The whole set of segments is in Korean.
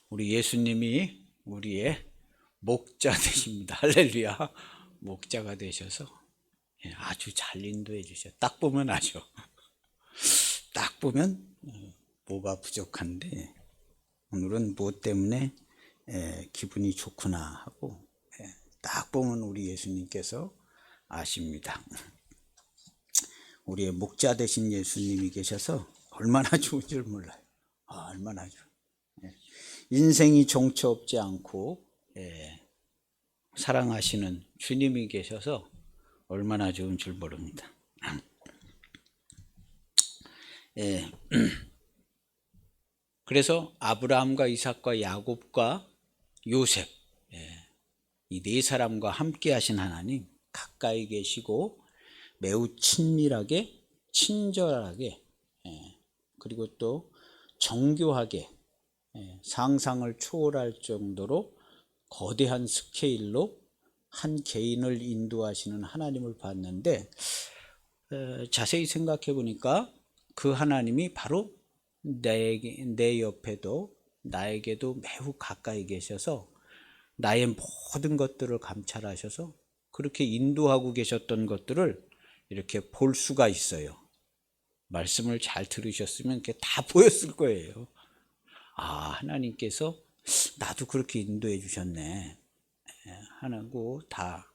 우리 예수님이 우리의 목자 되십니다. 할렐루야. 목자가 되셔서 아주 잘 인도해 주셔. 딱 보면 아죠. 딱 보면 뭐가 부족한데 오늘은 뭐 때문에 기분이 좋구나 하고 딱 보면 우리 예수님께서 아십니다. 우리의 목자 되신 예수님이 계셔서 얼마나 좋은 줄 몰라요. 얼마나 좋은. 인생이 정처 없지 않고 사랑하시는 주님이 계셔서 얼마나 좋은 줄 모릅니다. 그래서 아브라함과 이삭과 야곱과 요셉 이 네 사람과 함께 하신 하나님, 가까이 계시고 매우 친밀하게 친절하게 그리고 또 정교하게 상상을 초월할 정도로 거대한 스케일로 한 개인을 인도하시는 하나님을 봤는데 자세히 생각해 보니까 그 하나님이 바로 내 옆에도 나에게도 매우 가까이 계셔서 나의 모든 것들을 감찰하셔서 그렇게 인도하고 계셨던 것들을 이렇게 볼 수가 있어요. 말씀을 잘 들으셨으면 이렇게 다 보였을 거예요. 하나님께서 나도 그렇게 인도해 주셨네 하고 다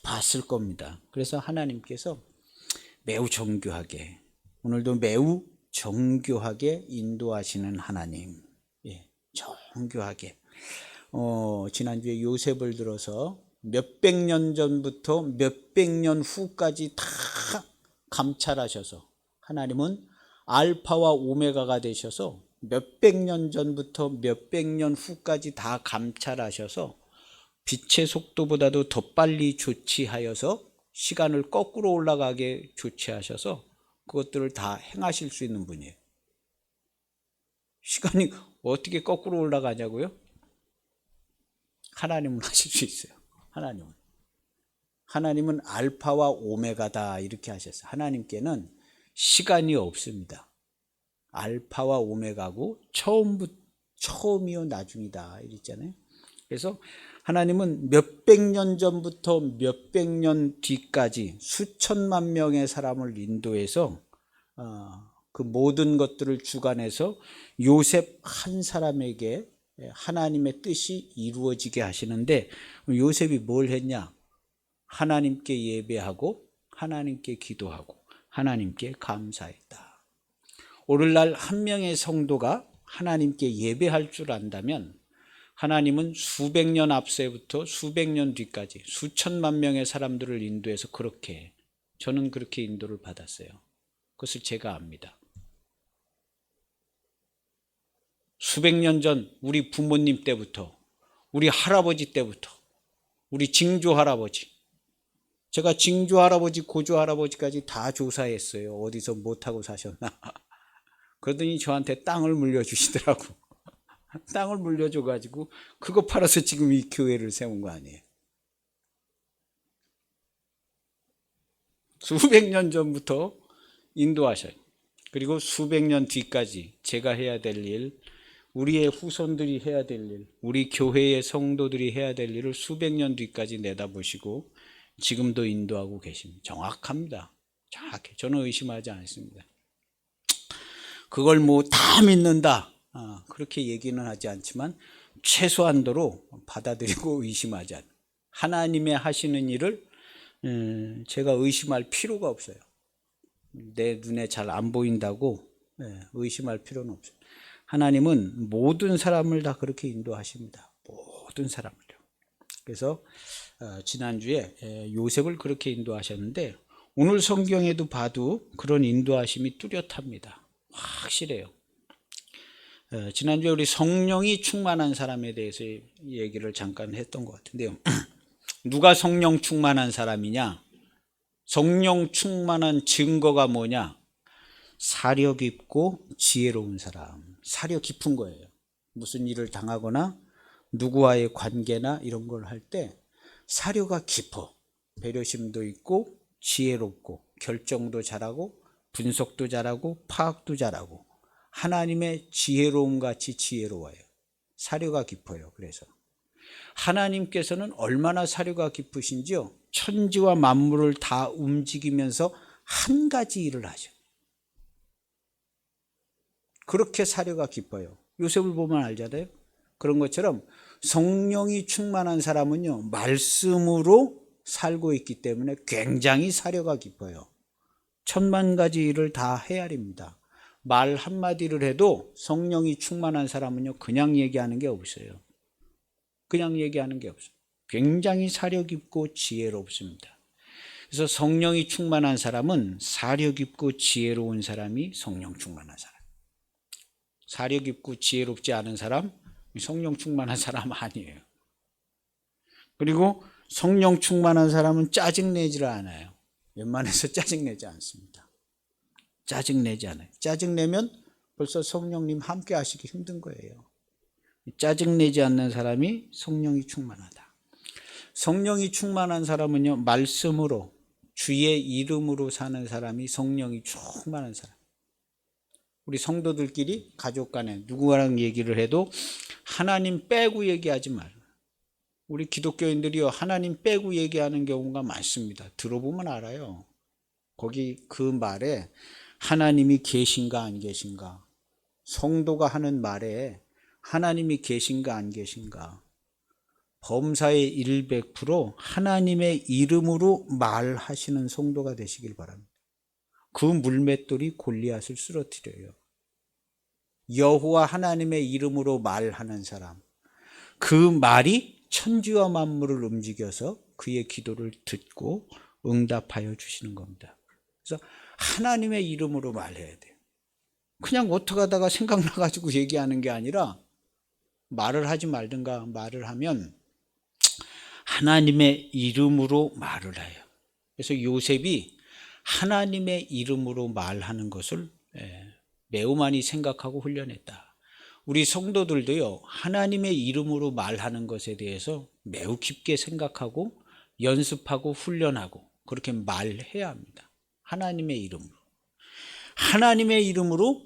봤을 겁니다. 그래서 하나님께서 매우 정교하게, 오늘도 매우 정교하게 인도하시는 하나님, 정교하게. 지난주에 요셉을 들어서 몇백 년 전부터 몇백 년 후까지 다 감찰하셔서, 하나님은 알파와 오메가가 되셔서 몇백 년 전부터 몇백 년 후까지 다 감찰하셔서 빛의 속도보다도 더 빨리 조치하여서 시간을 거꾸로 올라가게 조치하셔서 그것들을 다 행하실 수 있는 분이에요. 시간이 어떻게 거꾸로 올라가냐고요? 하나님은 하실 수 있어요. 하나님은 알파와 오메가다 이렇게 하셨어요. 하나님께는 시간이 없습니다. 알파와 오메가고 처음이요 나중이다 이랬잖아요. 그래서 하나님은 몇백 년 전부터 몇백 년 뒤까지 수천만 명의 사람을 인도해서 그 모든 것들을 주관해서 요셉 한 사람에게 하나님의 뜻이 이루어지게 하시는데, 요셉이 뭘 했냐? 하나님께 예배하고 하나님께 기도하고 하나님께 감사했다. 오늘날 한 명의 성도가 하나님께 예배할 줄 안다면 하나님은 수백 년 앞서부터 수백 년 뒤까지 수천만 명의 사람들을 인도해서 그렇게, 저는 그렇게 인도를 받았어요. 그것을 제가 압니다. 수백 년 전 우리 부모님 때부터, 우리 할아버지 때부터, 우리 징조 할아버지, 제가 징조 할아버지, 고조 할아버지까지 다 조사했어요. 어디서 못하고 사셨나. 그러더니 저한테 땅을 물려주시더라고. 땅을 물려줘가지고 그거 팔아서 지금 이 교회를 세운 거 아니에요. 수백 년 전부터 인도하셔요. 그리고 수백 년 뒤까지 제가 해야 될 일, 우리의 후손들이 해야 될 일, 우리 교회의 성도들이 해야 될 일을 수백 년 뒤까지 내다보시고 지금도 인도하고 계십니다. 정확합니다. 정확해. 저는 의심하지 않습니다. 그걸 뭐 다 믿는다, 그렇게 얘기는 하지 않지만 최소한도로 받아들이고 의심하지 않아요. 하나님의 하시는 일을 제가 의심할 필요가 없어요. 내 눈에 잘 안 보인다고 의심할 필요는 없어요. 하나님은 모든 사람을 다 그렇게 인도하십니다. 모든 사람을요. 그래서 지난주에 요셉을 그렇게 인도하셨는데 오늘 성경에도 봐도 그런 인도하심이 뚜렷합니다. 확실해요. 지난주에 우리 성령이 충만한 사람에 대해서 얘기를 잠깐 했던 것 같은데요. 누가 성령 충만한 사람이냐? 성령 충만한 증거가 뭐냐? 사려 깊고 지혜로운 사람. 사려 깊은 거예요. 무슨 일을 당하거나 누구와의 관계나 이런 걸 할 때 사려가 깊어. 배려심도 있고 지혜롭고 결정도 잘하고 분석도 잘하고 파악도 잘하고 하나님의 지혜로움 같이 지혜로워요. 사려가 깊어요. 그래서 하나님께서는 얼마나 사려가 깊으신지요. 천지와 만물을 다 움직이면서 한 가지 일을 하죠. 그렇게 사려가 깊어요. 요셉을 보면 알잖아요. 그런 것처럼 성령이 충만한 사람은요, 말씀으로 살고 있기 때문에 굉장히 사려가 깊어요. 천만 가지 일을 다 헤아립니다. 말 한마디를 해도 성령이 충만한 사람은요, 그냥 얘기하는 게 없어요. 그냥 얘기하는 게 없어요. 굉장히 사려 깊고 지혜롭습니다. 그래서 성령이 충만한 사람은 사려 깊고 지혜로운 사람이 성령 충만한 사람. 사려 깊고 지혜롭지 않은 사람, 성령 충만한 사람 아니에요. 그리고 성령 충만한 사람은 짜증내지를 않아요. 웬만해서 짜증내지 않습니다. 짜증내지 않아요. 짜증내면 벌써 성령님 함께 하시기 힘든 거예요. 짜증내지 않는 사람이 성령이 충만하다. 성령이 충만한 사람은요, 말씀으로 주의 이름으로 사는 사람이 성령이 충만한 사람. 우리 성도들끼리 가족 간에 누구랑 얘기를 해도 하나님 빼고 얘기하지 말아요. 우리 기독교인들이요, 하나님 빼고 얘기하는 경우가 많습니다. 들어보면 알아요. 거기 그 말에 하나님이 계신가 안 계신가, 성도가 하는 말에 하나님이 계신가 안 계신가, 범사의 100% 하나님의 이름으로 말하시는 성도가 되시길 바랍니다. 그 물맷돌이 골리앗을 쓰러뜨려요. 여호와 하나님의 이름으로 말하는 사람, 그 말이 천지와 만물을 움직여서 그의 기도를 듣고 응답하여 주시는 겁니다. 그래서 하나님의 이름으로 말해야 돼요. 그냥 어떻게 하다가 생각나가지고 얘기하는 게 아니라 말을 하지 말든가, 말을 하면 하나님의 이름으로 말을 해요. 그래서 요셉이 하나님의 이름으로 말하는 것을 매우 많이 생각하고 훈련했다. 우리 성도들도요, 하나님의 이름으로 말하는 것에 대해서 매우 깊게 생각하고 연습하고 훈련하고 그렇게 말해야 합니다. 하나님의 이름으로. 하나님의 이름으로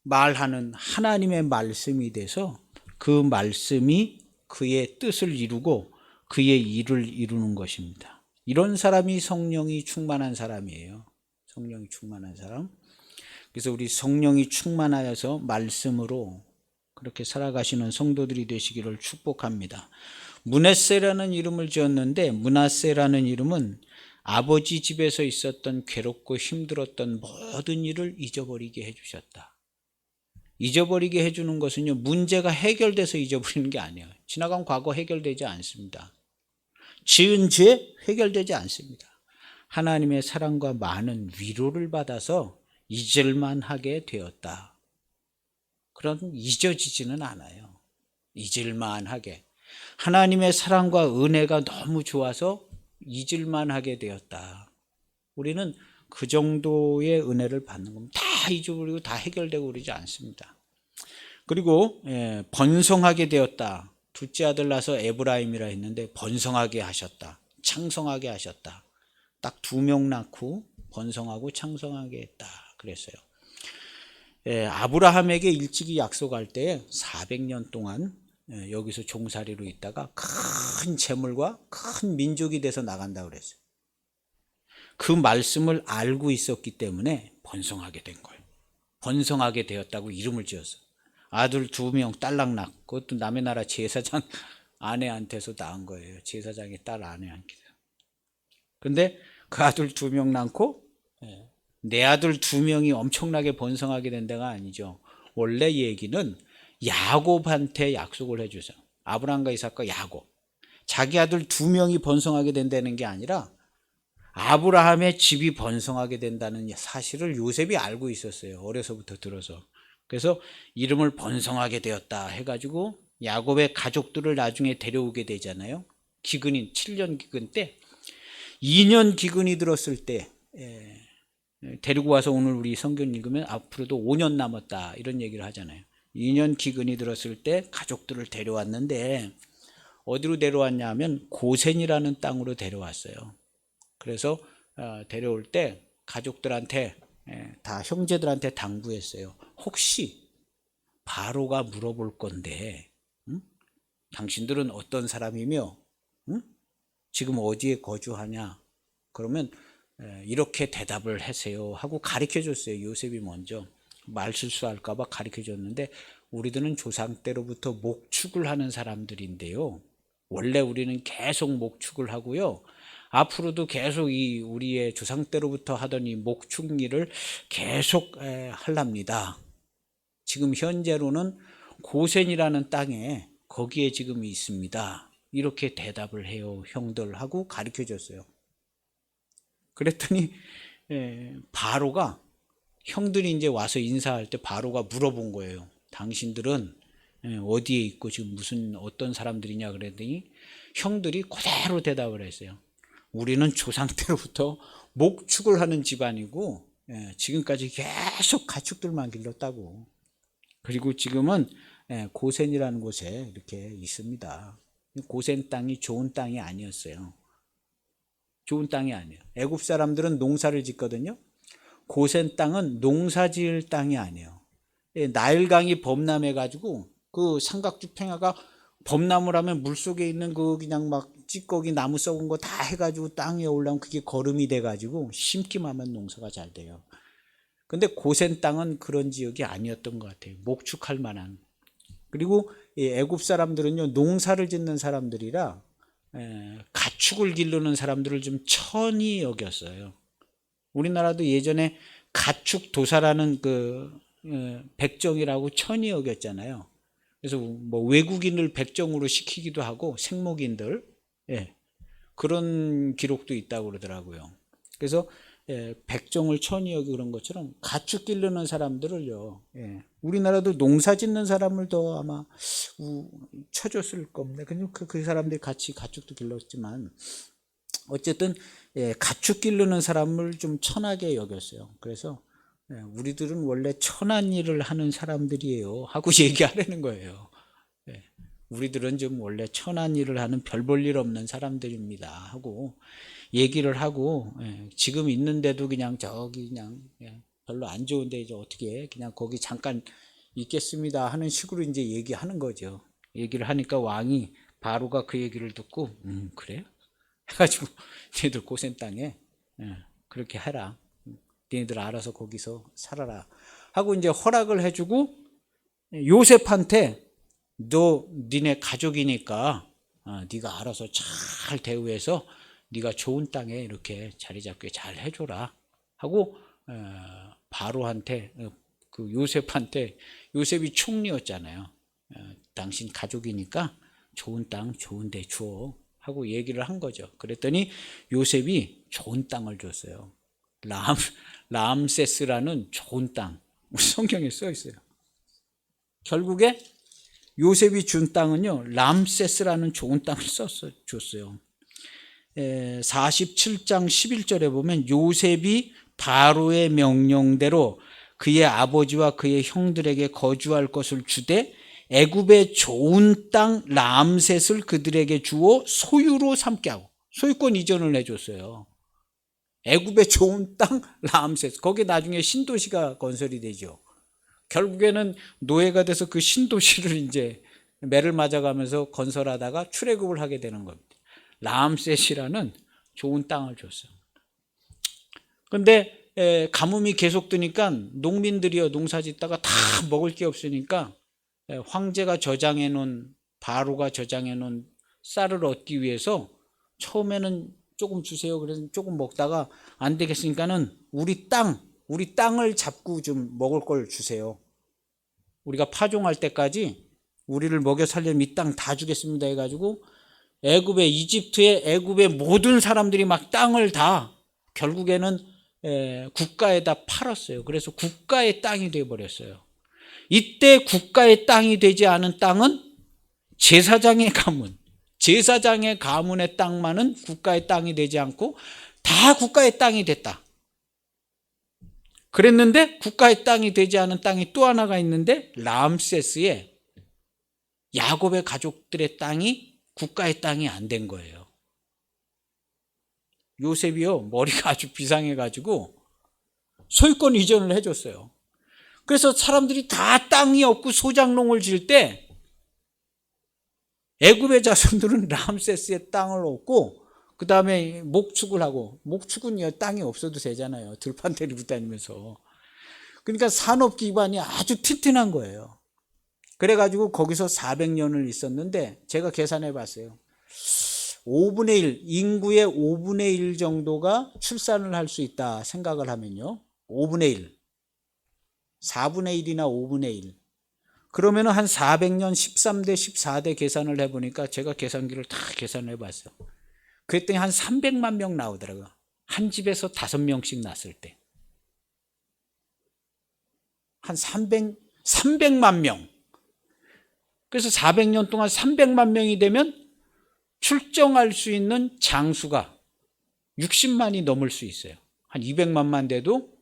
말하는 하나님의 말씀이 돼서 그 말씀이 그의 뜻을 이루고 그의 일을 이루는 것입니다. 이런 사람이 성령이 충만한 사람이에요. 성령이 충만한 사람. 그래서 우리 성령이 충만하여서 말씀으로 그렇게 살아가시는 성도들이 되시기를 축복합니다. 므낫세라는 이름을 지었는데, 므낫세라는 이름은 아버지 집에서 있었던 괴롭고 힘들었던 모든 일을 잊어버리게 해주셨다. 잊어버리게 해주는 것은요, 문제가 해결돼서 잊어버리는 게 아니에요. 지나간 과거 해결되지 않습니다. 지은 죄 해결되지 않습니다. 하나님의 사랑과 많은 위로를 받아서 잊을만 하게 되었다. 그런 잊어지지는 않아요. 잊을만 하게. 하나님의 사랑과 은혜가 너무 좋아서 잊을만 하게 되었다. 우리는 그 정도의 은혜를 받는 겁니다. 다 잊어버리고 다 해결되고 그러지 않습니다. 그리고 번성하게 되었다. 둘째 아들 낳아서 에브라임이라 했는데 번성하게 하셨다. 창성하게 하셨다. 딱 2명 낳고 번성하고 창성하게 했다. 그랬어요. 아브라함에게 일찍이 약속할 때 400년 동안 여기서 종살이로 있다가 큰 재물과 큰 민족이 돼서 나간다고 그랬어요. 그 말씀을 알고 있었기 때문에 번성하게 된 거예요. 번성하게 되었다고 이름을 지었어요. 아들 2명 딸락 낳고, 그것도 남의 나라 제사장 아내한테서 낳은 거예요. 제사장의 딸 아내한테. 근데 그 아들 2명 낳고 내 아들 2명이 엄청나게 번성하게 된 데가 아니죠. 원래 얘기는 야곱한테 약속을 해주세요. 아브라함과 이삭과 야곱. 자기 아들 2명이 번성하게 된다는 게 아니라 아브라함의 집이 번성하게 된다는 사실을 요셉이 알고 있었어요. 어려서부터 들어서. 그래서 이름을 번성하게 되었다 해가지고 야곱의 가족들을 나중에 데려오게 되잖아요. 기근인 7년 기근 때, 2년 기근이 들었을 때 데리고 와서 오늘 우리 성경 읽으면 앞으로도 5년 남았다 이런 얘기를 하잖아요. 2년 기근이 들었을 때 가족들을 데려왔는데 어디로 데려왔냐 하면 고센이라는 땅으로 데려왔어요. 그래서 데려올 때 가족들한테 다 형제들한테 당부했어요. 혹시 바로가 물어볼 건데 응? 당신들은 어떤 사람이며 응? 지금 어디에 거주하냐? 그러면 이렇게 대답을 하세요 하고 가르쳐 줬어요. 요셉이 먼저 말 실수할까 봐 가르쳐 줬는데 우리들은 조상 때로부터 목축을 하는 사람들인데요. 원래 우리는 계속 목축을 하고요. 앞으로도 계속 이 우리의 조상 때로부터 하던 이 목축 일을 계속 할랍니다. 지금 현재로는 고센이라는 땅에 거기에 지금 있습니다. 이렇게 대답을 해요. 형들 하고 가르쳐 줬어요. 그랬더니 바로가 형들이 이제 와서 인사할 때 바로가 물어본 거예요. 당신들은 어디에 있고 지금 무슨 어떤 사람들이냐 그랬더니 형들이 그대로 대답을 했어요. 우리는 조상 때로부터 목축을 하는 집안이고 지금까지 계속 가축들만 길렀다고. 그리고 지금은 고센이라는 곳에 이렇게 있습니다. 고센 땅이 좋은 땅이 아니었어요. 좋은 땅이 아니에요. 애굽 사람들은 농사를 짓거든요. 고센 땅은 농사 지을 땅이 아니에요. 나일강이 범람해가지고 그 삼각주 평야가 범람을 하면 물속에 있는 그 그냥 막 찌꺼기 나무 썩은 거 다 해가지고 땅에 올라오면 그게 거름이 돼가지고 심기만 하면 농사가 잘 돼요. 근데 고센 땅은 그런 지역이 아니었던 것 같아요. 목축할 만한. 그리고 애굽 사람들은요 농사를 짓는 사람들이라 가축을 기르는 사람들을 좀 천히 여겼어요. 우리나라도 예전에 가축 도사라는 그 백정이라고 천히 여겼잖아요. 그래서 뭐 외국인을 백정으로 시키기도 하고 생목인들 그런 기록도 있다고 그러더라고요. 그래서 백정을 천히 여기 그런 것처럼 가축 기르는 사람들을요. 우리나라도 농사 짓는 사람을 더 아마 쳐줬을 겁니다. 그냥 그 사람들이 같이 가축도 길렀지만 어쨌든 가축 기르는 사람을 좀 천하게 여겼어요. 그래서 우리들은 원래 천한 일을 하는 사람들이에요 하고 얘기하려는 거예요. 우리들은 좀 원래 천한 일을 하는 별 볼 일 없는 사람들입니다 하고 얘기를 하고 지금 있는데도 그냥 저기 그냥 별로 안 좋은데 이제 어떻게 그냥 거기 잠깐 있겠습니다 하는 식으로 이제 얘기하는 거죠. 얘기를 하니까 왕이 바로가 그 얘기를 듣고 그래? 해가지고 니들 고센 땅에 그렇게 해라. 니네들 알아서 거기서 살아라 하고 이제 허락을 해주고 요셉한테 너 니네 가족이니까 네가 알아서 잘 대우해서 네가 좋은 땅에 이렇게 자리 잡게 잘 해줘라 하고 바로한테 그 요셉한테 요셉이 총리였잖아요. 당신 가족이니까 좋은 땅 좋은 데 주어 하고 얘기를 한 거죠. 그랬더니 요셉이 좋은 땅을 줬어요. 람세스라는 좋은 땅 성경에 써 있어요. 결국에 요셉이 준 땅은요 람세스라는 좋은 땅을 줬어요. 47장 11절에 보면 요셉이 바로의 명령대로 그의 아버지와 그의 형들에게 거주할 것을 주되 애굽의 좋은 땅 람셋을 그들에게 주어 소유로 삼게 하고 소유권 이전을 해줬어요. 애굽의 좋은 땅 람셋 거기 나중에 신도시가 건설이 되죠. 결국에는 노예가 돼서 그 신도시를 이제 매를 맞아가면서 건설하다가 출애굽을 하게 되는 겁니다. 람셋이라는 좋은 땅을 줬어요. 그런데 가뭄이 계속 드니까 농민들이요 농사 짓다가 다 먹을 게 없으니까 황제가 저장해 놓은 바로가 저장해 놓은 쌀을 얻기 위해서 처음에는 조금 주세요. 그래서 조금 먹다가 안 되겠으니까는 우리 땅을 잡고 좀 먹을 걸 주세요. 우리가 파종할 때까지 우리를 먹여 살려면 이 땅 다 주겠습니다 해가지고 애굽의 모든 사람들이 막 땅을 다 결국에는 국가에다 팔았어요. 그래서 국가의 땅이 되어버렸어요. 이때 국가의 땅이 되지 않은 땅은 제사장의 가문의 땅만은 국가의 땅이 되지 않고 다 국가의 땅이 됐다. 그랬는데 국가의 땅이 되지 않은 땅이 또 하나가 있는데 람세스의 야곱의 가족들의 땅이 국가의 땅이 안 된 거예요. 요셉이요 머리가 아주 비상해가지고 소유권 이전을 해줬어요. 그래서 사람들이 다 땅이 없고 소작농을 지을 때 애굽의 자손들은 람세스의 땅을 얻고 그 다음에 목축을 하고, 목축은 땅이 없어도 되잖아요. 들판 데리고 다니면서. 그러니까 산업 기반이 아주 튼튼한 거예요. 그래가지고 거기서 400년을 있었는데 제가 계산해 봤어요. 5분의 1, 인구의 5분의 1 정도가 출산을 할 수 있다 생각을 하면요. 5분의 1, 4분의 1이나 5분의 1. 그러면 한 400년 13대, 14대 계산을 해보니까 제가 계산기를 다 계산을 해봤어요. 그랬더니 한 300만 명 나오더라고요. 한 집에서 5명씩 낳았을 때. 한 300만 명. 그래서 400년 동안 300만 명이 되면 출정할 수 있는 장수가 60만이 넘을 수 있어요. 한 200만만 돼도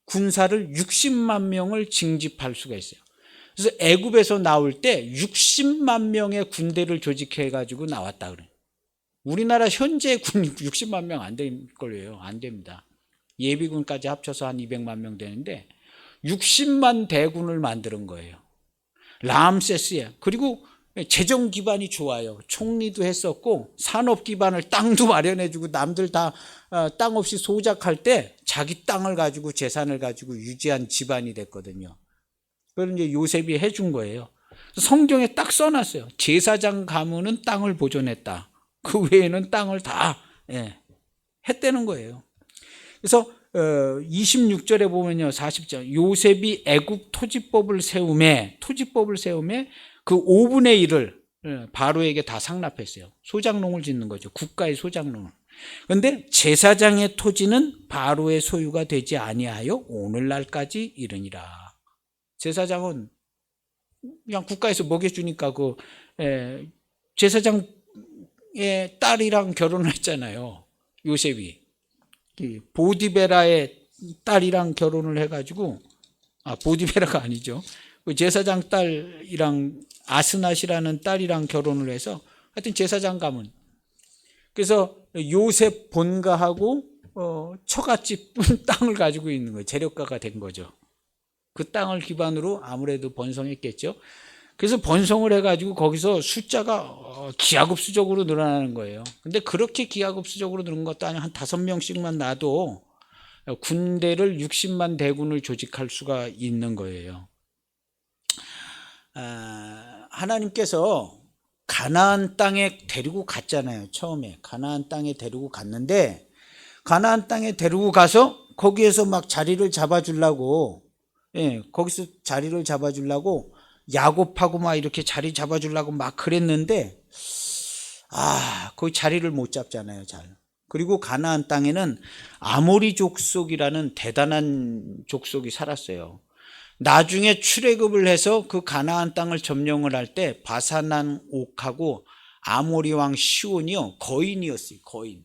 군사를 60만 명을 징집할 수가 있어요. 그래서 애굽에서 나올 때 60만 명의 군대를 조직해 가지고 나왔다 그래요. 우리나라 현재 군 60만 명 안 될 거예요. 안 됩니다. 예비군까지 합쳐서 한 200만 명 되는데 60만 대군을 만드는 거예요. 람세스에. 그리고 재정 기반이 좋아요. 총리도 했었고 산업 기반을 땅도 마련해주고, 남들 다 땅 없이 소작할 때 자기 땅을 가지고 재산을 가지고 유지한 집안이 됐거든요. 그걸 이제 요셉이 해준 거예요. 성경에 딱 써놨어요. 제사장 가문은 땅을 보존했다. 그 외에는 땅을 다 했다는 거예요. 그래서 26절에 보면요, 40절 요셉이 애굽 토지법을 세우매 그 5분의 1을 바로에게 다 상납했어요. 소작농을 짓는 거죠. 국가의 소작농을. 그런데 제사장의 토지는 바로의 소유가 되지 아니하여 오늘날까지 이르니라. 제사장은 그냥 국가에서 먹여주니까 그 제사장의 딸이랑 결혼을 했잖아요. 요셉이 보디베라의 딸이랑 결혼을 해가지고, 보디베라가 아니죠. 그 제사장 딸이랑 아스낫이라는 딸이랑 결혼을 해서 하여튼 제사장 가문. 그래서 요셉 본가하고 처갓집 땅을 가지고 있는 거예요. 재력가가 된 거죠. 그 땅을 기반으로 아무래도 번성했겠죠. 그래서 번성을 해가지고 거기서 숫자가 기하급수적으로 늘어나는 거예요. 근데 그렇게 기하급수적으로 늘은 것도 아니고 한 5명씩만 놔도 군대를 60만 대군을 조직할 수가 있는 거예요. 하나님께서 가나안 땅에 데리고 갔잖아요. 처음에 가나안 땅에 데리고 갔는데, 가나안 땅에 데리고 가서 거기에서 막 자리를 잡아주려고, 거기서 자리를 잡아주려고 야곱하고 막 이렇게 자리 잡아주려고 막 그랬는데, 거기 자리를 못 잡잖아요, 잘. 그리고 가나안 땅에는 아모리 족속이라는 대단한 족속이 살았어요. 나중에 출애굽을 해서 그 가나안 땅을 점령을 할 때 바산한 옥하고 아모리 왕 시온이요, 거인이었어요. 거인.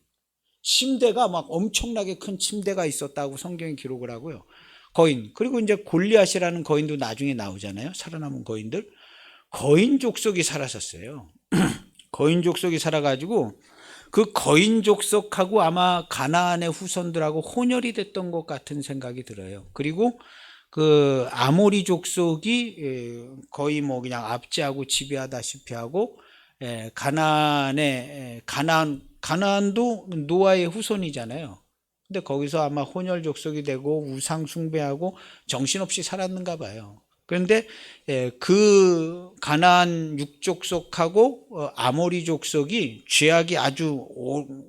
침대가 막 엄청나게 큰 침대가 있었다고 성경이 기록을 하고요. 거인. 그리고 이제 골리앗이라는 거인도 나중에 나오잖아요. 살아남은 거인들. 거인 족속이 살았었어요. 거인 족속이 살아가지고 그 거인 족속하고 아마 가나안의 후손들하고 혼혈이 됐던 것 같은 생각이 들어요. 그리고 그 아모리 족속이 거의 뭐 그냥 압제하고 지배하다시피 하고, 가나안도 노아의 후손이잖아요. 근데 거기서 아마 혼혈 족속이 되고 우상 숭배하고 정신없이 살았는가 봐요. 그런데 그 가나안 육족속하고 아모리 족속이 죄악이 아주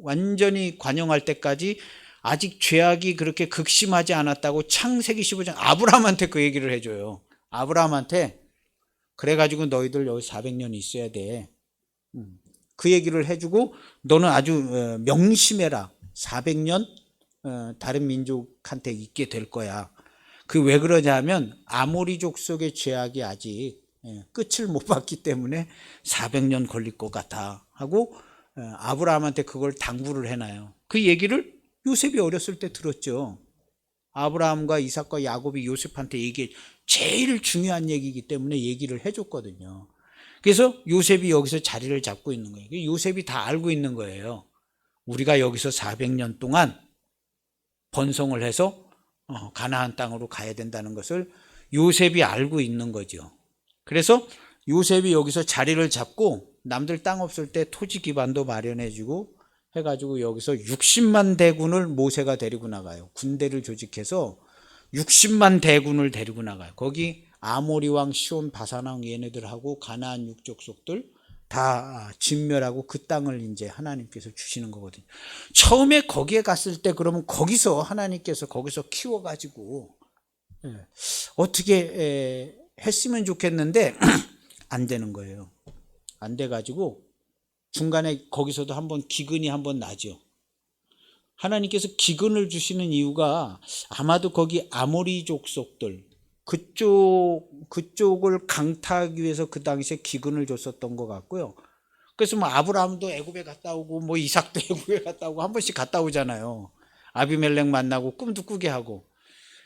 완전히 관영할 때까지 아직 죄악이 그렇게 극심하지 않았다고 창세기 15장 아브라함한테 그 얘기를 해줘요. 아브라함한테 그래가지고 너희들 여기 400년 있어야 돼. 그 얘기를 해주고 너는 아주 명심해라. 400년 다른 민족한테 있게 될 거야. 그 왜 그러냐면 아모리 족속의 죄악이 아직 끝을 못 봤기 때문에 400년 걸릴 것 같아 하고 아브라함한테 그걸 당부를 해놔요. 그 얘기를 요셉이 어렸을 때 들었죠. 아브라함과 이삭과 야곱이 요셉한테 제일 중요한 얘기이기 때문에 얘기를 해줬거든요. 그래서 요셉이 여기서 자리를 잡고 있는 거예요. 요셉이 다 알고 있는 거예요. 우리가 여기서 400년 동안 번성을 해서 가나안 땅으로 가야 된다는 것을 요셉이 알고 있는 거죠. 그래서 요셉이 여기서 자리를 잡고 남들 땅 없을 때 토지 기반도 마련해주고 해가지고 여기서 60만 대군을 모세가 데리고 나가요. 군대를 조직해서 60만 대군을 데리고 나가요. 거기 아모리 왕 시온 바산 왕 얘네들하고 가나안 육족속들 다 진멸하고 그 땅을 이제 하나님께서 주시는 거거든요. 처음에 거기에 갔을 때 그러면 거기서 하나님께서 거기서 키워가지고 어떻게 했으면 좋겠는데 안 되는 거예요. 안 돼가지고 중간에 거기서도 한번 기근이 한번 나죠. 하나님께서 기근을 주시는 이유가 아마도 거기 아모리 족속들 그쪽을 강타하기 위해서 그 당시에 기근을 줬었던 것 같고요. 그래서 뭐 아브라함도 애굽에 갔다 오고 뭐 이삭도 애굽에 갔다 오고 한 번씩 갔다 오잖아요. 아비멜렉 만나고 꿈도 꾸게 하고.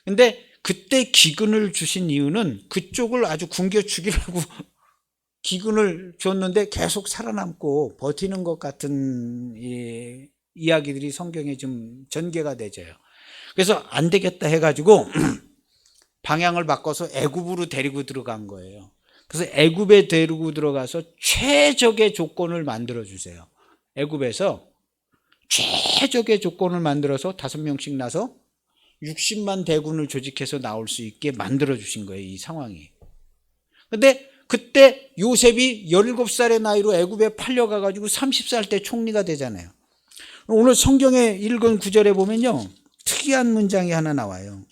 근데 그때 기근을 주신 이유는 그쪽을 아주 굶겨 죽이려고 기근을 줬는데 계속 살아남고 버티는 것 같은 이야기들이 성경에 좀 전개가 되져요. 그래서 안 되겠다 해가지고 방향을 바꿔서 애굽으로 데리고 들어간 거예요. 그래서 애굽에 데리고 들어가서 최적의 조건을 만들어 주세요. 애굽에서 최적의 조건을 만들어서 5명씩 나서 60만 대군을 조직해서 나올 수 있게 만들어 주신 거예요. 이 상황이. 근데 그때 요셉이 17살의 나이로 애굽에 팔려가가지고 30살 때 총리가 되잖아요. 오늘 성경에 읽은 구절에 보면요, 특이한 문장이 하나 나와요.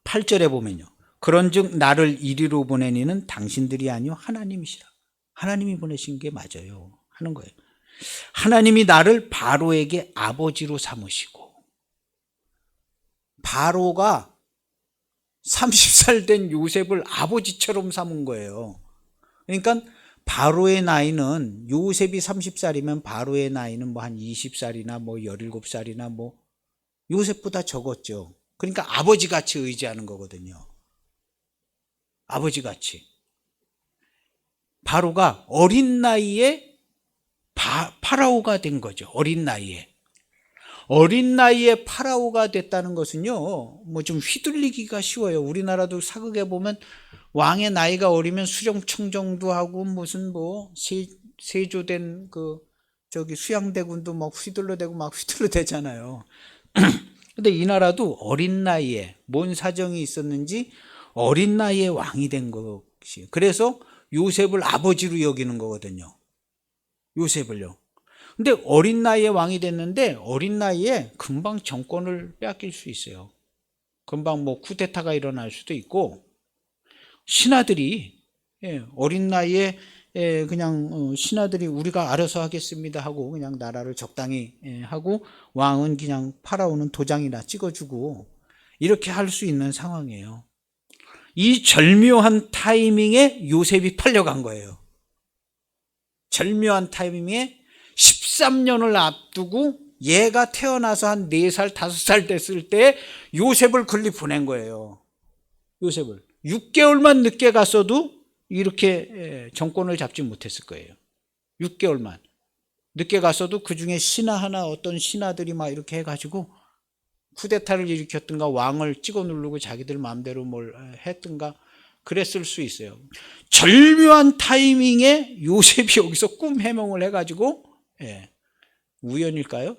8절에 보면요, 그런즉 나를 이리로 보낸 이는 당신들이 아니요 하나님이시라. 하나님이 보내신 게 맞아요 하는 거예요. 하나님이 나를 바로에게 아버지로 삼으시고, 바로가 30살 된 요셉을 아버지처럼 삼은 거예요. 그러니까 바로의 나이는, 요셉이 30살이면 바로의 나이는 뭐 한 20살이나 뭐 17살이나 뭐 요셉보다 적었죠. 그러니까 아버지같이 의지하는 거거든요. 아버지같이. 바로가 어린 나이에 파라오가 된 거죠. 어린 나이에. 어린 나이에 파라오가 됐다는 것은요, 뭐 좀 휘둘리기가 쉬워요. 우리나라도 사극에 보면 왕의 나이가 어리면 수령청정도 하고 무슨 뭐 세조된 수양대군도 막 휘둘러대고 막 휘둘러대잖아요. 근데 이 나라도 어린 나이에 뭔 사정이 있었는지 어린 나이에 왕이 된 것이, 그래서 요셉을 아버지로 여기는 거거든요. 요셉을요. 근데 어린 나이에 왕이 됐는데 어린 나이에 금방 정권을 빼앗길 수 있어요. 금방 뭐 쿠데타가 일어날 수도 있고, 신하들이 어린 나이에 그냥 신하들이 우리가 알아서 하겠습니다 하고 그냥 나라를 적당히 하고, 왕은 그냥 파라오는 도장이나 찍어주고 이렇게 할 수 있는 상황이에요. 이 절묘한 타이밍에 요셉이 팔려간 거예요. 절묘한 타이밍에 13년을 앞두고 얘가 태어나서 한 4살, 5살 됐을 때 요셉을 글리 보낸 거예요. 요셉을. 6개월만 늦게 갔어도 이렇게 정권을 잡지 못했을 거예요. 6개월만 늦게 갔어도 그 중에 신하 하나, 어떤 신하들이 막 이렇게 해가지고 쿠데타를 일으켰든가 왕을 찍어 누르고 자기들 마음대로 뭘 했든가 그랬을 수 있어요. 절묘한 타이밍에 요셉이 여기서 꿈 해몽을 해가지고, 우연일까요?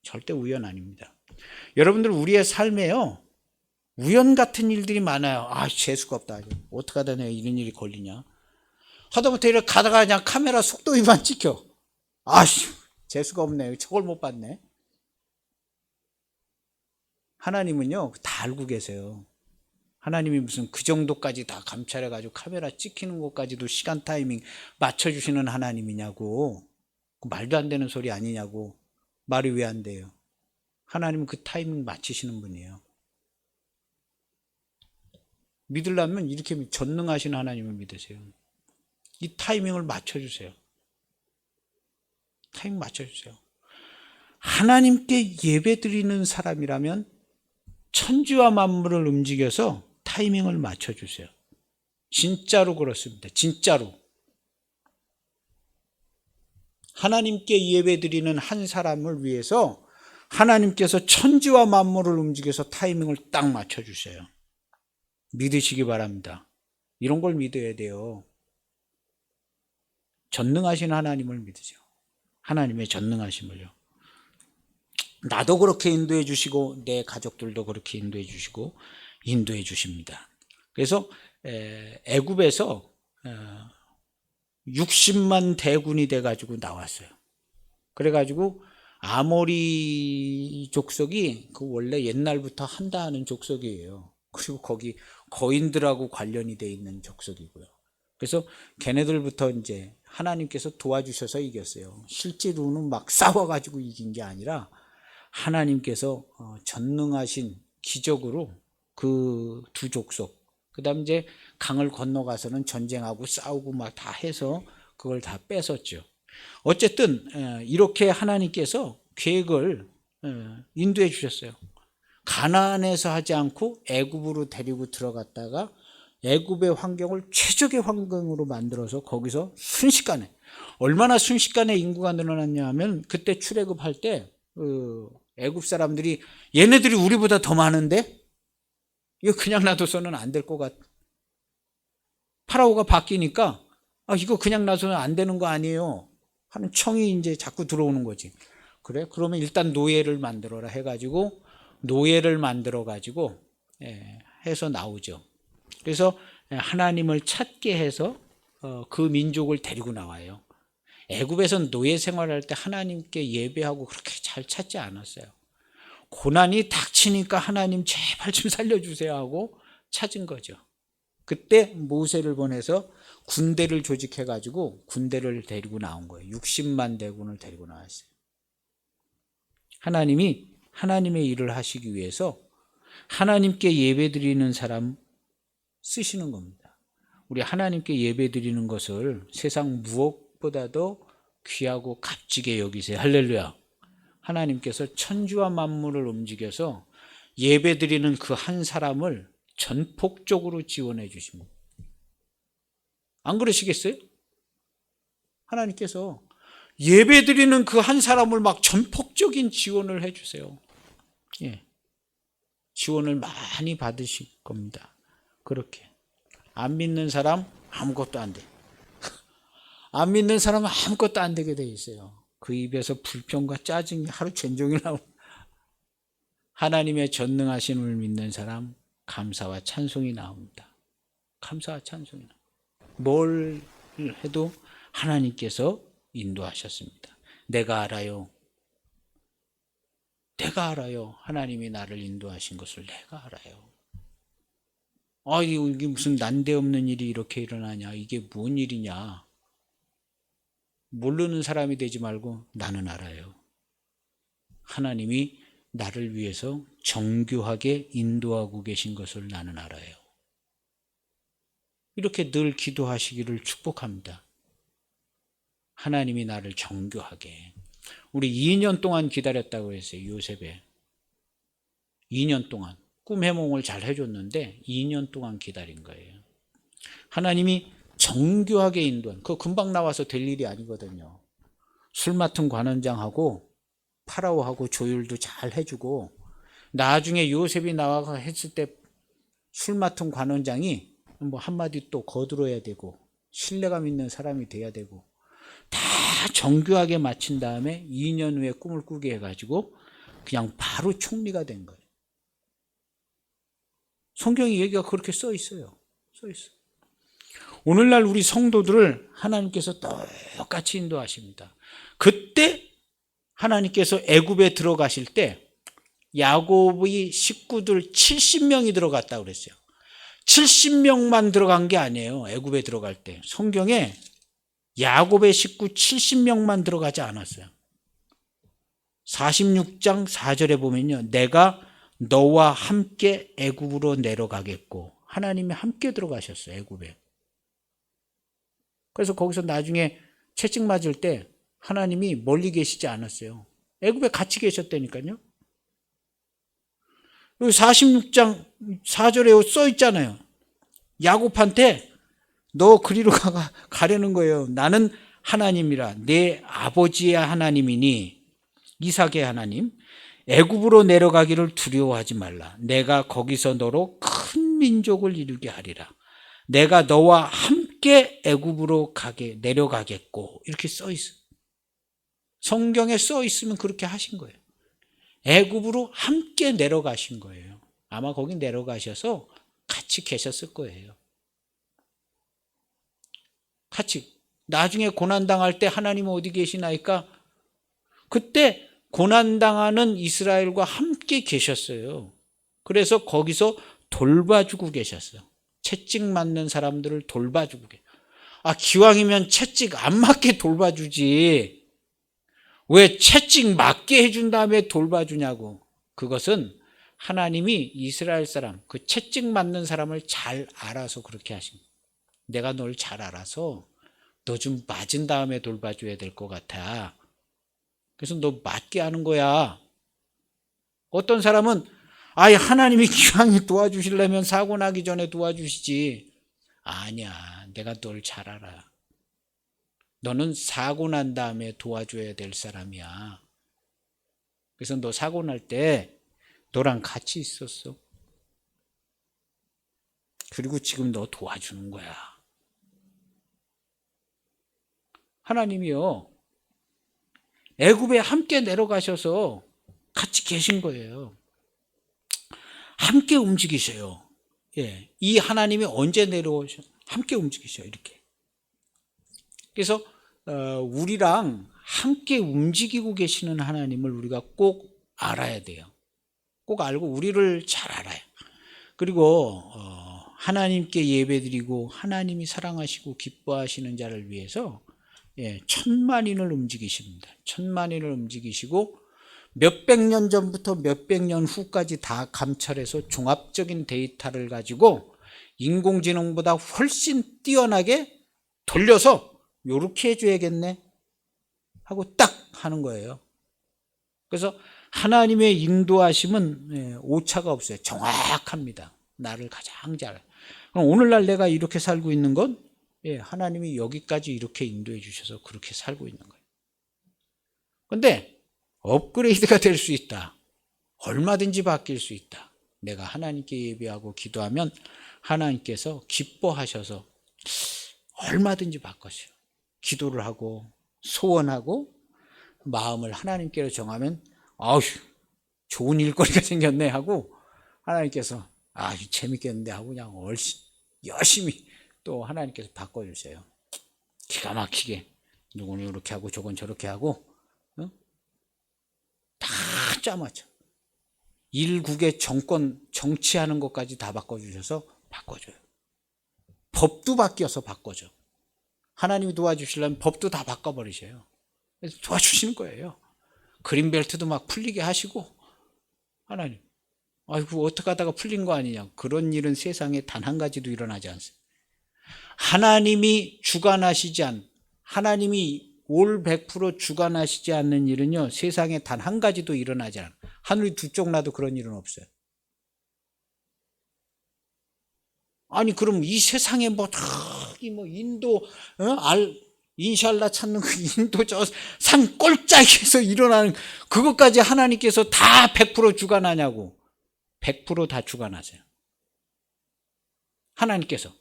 절대 우연 아닙니다. 여러분들, 우리의 삶에요, 우연 같은 일들이 많아요. 재수가 없다. 어떻게 하다 내가 이런 일이 걸리냐. 하다못해 이렇게 가다가 그냥 카메라 속도 위반 찍혀. 재수가 없네. 저걸 못 봤네. 하나님은요, 다 알고 계세요. 하나님이 무슨 그 정도까지 다 감찰해가지고 카메라 찍히는 것까지도 시간 타이밍 맞춰주시는 하나님이냐고. 말도 안 되는 소리 아니냐고. 말이 왜 안 돼요? 하나님은 그 타이밍 맞추시는 분이에요. 믿으려면 이렇게 전능하신 하나님을 믿으세요. 이 타이밍을 맞춰주세요. 타이밍 맞춰주세요. 하나님께 예배드리는 사람이라면 천지와 만물을 움직여서 타이밍을 맞춰주세요. 진짜로 그렇습니다. 진짜로. 하나님께 예배드리는 한 사람을 위해서 하나님께서 천지와 만물을 움직여서 타이밍을 딱 맞춰주세요. 믿으시기 바랍니다. 이런 걸 믿어야 돼요. 전능하신 하나님을 믿으죠. 하나님의 전능하심을요. 나도 그렇게 인도해 주시고 내 가족들도 그렇게 인도해 주시고 인도해 주십니다. 그래서 애굽에서 60만 대군이 돼가지고 나왔어요. 그래가지고 아모리 족속이 그 원래 옛날부터 한다 하는 족속이에요. 그리고 거기 거인들하고 관련이 돼 있는 족속이고요. 그래서 걔네들부터 이제 하나님께서 도와주셔서 이겼어요. 실제로는 막 싸워가지고 이긴 게 아니라 하나님께서 전능하신 기적으로 그 두 족속, 그 다음 이제 강을 건너가서는 전쟁하고 싸우고 막 다 해서 그걸 다 뺏었죠. 어쨌든 이렇게 하나님께서 계획을 인도해 주셨어요. 가나안에서 하지 않고 애굽으로 데리고 들어갔다가 애굽의 환경을 최적의 환경으로 만들어서 거기서 순식간에, 얼마나 순식간에 인구가 늘어났냐 하면 그때 출애굽할 때 애굽 사람들이 얘네들이 우리보다 더 많은데 이거 그냥 놔둬서는 안 될 것 같아. 파라오가 바뀌니까 이거 그냥 놔둬서는 안 되는 거 아니에요 하는 청이 이제 자꾸 들어오는 거지. 그래? 그러면 일단 노예를 만들어라 해가지고 노예를 만들어가지고 해서 나오죠. 그래서 하나님을 찾게 해서 그 민족을 데리고 나와요. 애굽에서는 노예 생활할 때 하나님께 예배하고 그렇게 잘 찾지 않았어요. 고난이 닥치니까 하나님 제발 좀 살려주세요 하고 찾은 거죠. 그때 모세를 보내서 군대를 조직해가지고 군대를 데리고 나온 거예요. 60만 대군을 데리고 나왔어요. 하나님이 하나님의 일을 하시기 위해서 하나님께 예배드리는 사람 쓰시는 겁니다. 우리 하나님께 예배드리는 것을 세상 무엇보다도 귀하고 값지게 여기세요. 할렐루야. 하나님께서 천지와 만물을 움직여서 예배드리는 그 한 사람을 전폭적으로 지원해 주십니다. 안 그러시겠어요? 하나님께서 예배드리는 그 한 사람을 막 전폭적인 지원을 해 주세요. 지원을 많이 받으실 겁니다. 그렇게 안 믿는 사람 아무것도 안 돼. 안 믿는 사람은 아무것도 안 되게 돼 있어요. 그 입에서 불평과 짜증이 하루 종일 나오고. 하나님의 전능하심을 믿는 사람 감사와 찬송이 나옵니다. 감사와 찬송이 나옵니다. 뭘 해도 하나님께서 인도하셨습니다. 내가 알아요. 내가 알아요. 하나님이 나를 인도하신 것을 내가 알아요. 이게 무슨 난데없는 일이 이렇게 일어나냐. 이게 뭔 일이냐. 모르는 사람이 되지 말고 나는 알아요. 하나님이 나를 위해서 정교하게 인도하고 계신 것을 나는 알아요. 이렇게 늘 기도하시기를 축복합니다. 하나님이 나를 정교하게. 우리 2년 동안 기다렸다고 했어요. 요셉에 2년 동안 꿈 해몽을 잘 해줬는데 2년 동안 기다린 거예요. 하나님이 정교하게 인도한, 그거 금방 나와서 될 일이 아니거든요. 술 맡은 관원장하고 파라오하고 조율도 잘 해주고, 나중에 요셉이 나와서 했을 때 술 맡은 관원장이 뭐 한마디 또 거들어야 되고 신뢰감 있는 사람이 돼야 되고, 다 정교하게 마친 다음에 2년 후에 꿈을 꾸게 해가지고 그냥 바로 총리가 된 거예요. 성경의 얘기가 그렇게 써 있어요. 오늘날 우리 성도들을 하나님께서 똑같이 인도하십니다. 그때 하나님께서 애굽에 들어가실 때 야곱의 식구들 70명이 들어갔다고 그랬어요. 70명만 들어간 게 아니에요. 애굽에 들어갈 때 성경에 야곱의 식구 70명만 들어가지 않았어요. 46장 4절에 보면요, 내가 너와 함께 애굽으로 내려가겠고, 하나님이 함께 들어가셨어요. 애굽에. 그래서 거기서 나중에 채찍 맞을 때 하나님이 멀리 계시지 않았어요. 애굽에 같이 계셨다니까요. 46장 4절에 써 있잖아요. 야곱한테 너 그리로 가려는 거예요. 나는 하나님이라, 내 아버지의 하나님이니, 이삭의 하나님, 애굽으로 내려가기를 두려워하지 말라. 내가 거기서 너로 큰 민족을 이루게 하리라. 내가 너와 함께 애굽으로 내려가겠고 이렇게 써 있어. 성경에 써 있으면 그렇게 하신 거예요. 애굽으로 함께 내려가신 거예요. 아마 거기 내려가셔서 같이 계셨을 거예요. 같이. 나중에 고난당할 때 하나님은 어디 계시나이까? 그때 고난당하는 이스라엘과 함께 계셨어요. 그래서 거기서 돌봐주고 계셨어요. 채찍 맞는 사람들을 돌봐주고 계세요. 기왕이면 채찍 안 맞게 돌봐주지. 왜 채찍 맞게 해준 다음에 돌봐주냐고. 그것은 하나님이 이스라엘 사람, 그 채찍 맞는 사람을 잘 알아서 그렇게 하신 거예요. 내가 널 잘 알아서 너 좀 맞은 다음에 돌봐줘야 될 것 같아. 그래서 너 맞게 하는 거야. 어떤 사람은 하나님이 기왕에 도와주시려면 사고 나기 전에 도와주시지. 아니야, 내가 널 잘 알아. 너는 사고 난 다음에 도와줘야 될 사람이야. 그래서 너 사고 날 때 너랑 같이 있었어. 그리고 지금 너 도와주는 거야. 하나님이요, 애굽에 함께 내려가셔서 같이 계신 거예요. 함께 움직이셔요. 예, 이 하나님이 언제 내려오셔? 함께 움직이셔요. 이렇게. 그래서 우리랑 함께 움직이고 계시는 하나님을 우리가 꼭 알아야 돼요. 꼭 알고 우리를 잘 알아요. 그리고 하나님께 예배드리고 하나님이 사랑하시고 기뻐하시는 자를 위해서 천만인을 움직이십니다. 천만인을 움직이시고 몇백 년 전부터 몇백 년 후까지 다 감찰해서 종합적인 데이터를 가지고 인공지능보다 훨씬 뛰어나게 돌려서 요렇게 해줘야겠네 하고 딱 하는 거예요. 그래서 하나님의 인도하심은 오차가 없어요. 정확합니다. 나를 가장 잘. 그럼 오늘날 내가 이렇게 살고 있는 건 하나님이 여기까지 이렇게 인도해 주셔서 그렇게 살고 있는 거예요. 그런데 업그레이드가 될 수 있다. 얼마든지 바뀔 수 있다. 내가 하나님께 예배하고 기도하면 하나님께서 기뻐하셔서 얼마든지 바꿔요. 기도를 하고 소원하고 마음을 하나님께로 정하면 좋은 일거리가 생겼네 하고 하나님께서 재밌겠는데 하고 그냥 열심히 또 하나님께서 바꿔주세요. 기가 막히게 누구는 이렇게 하고 저건 저렇게 하고 다 짜맞춰. 일국의 정치하는 것까지 다 바꿔주셔서 바꿔줘요. 법도 바뀌어서 바꿔줘. 하나님이 도와주시려면 법도 다 바꿔버리셔요. 그래서 도와주시는 거예요. 그린벨트도 막 풀리게 하시고 하나님 어떻게 하다가 풀린 거 아니냐. 그런 일은 세상에 단 한 가지도 일어나지 않습니다. 하나님이 주관하시지 않는, 하나님이 올 100% 주관하시지 않는 일은요, 세상에 단 한 가지도 일어나지 않아요. 하늘이 두 쪽 나도 그런 일은 없어요. 그럼 이 세상에 인도, 인샬라 찾는 그 인도 저 산 꼴짝에서 일어나는 그것까지 하나님께서 다 100% 주관하냐고. 100% 다 주관하세요. 하나님께서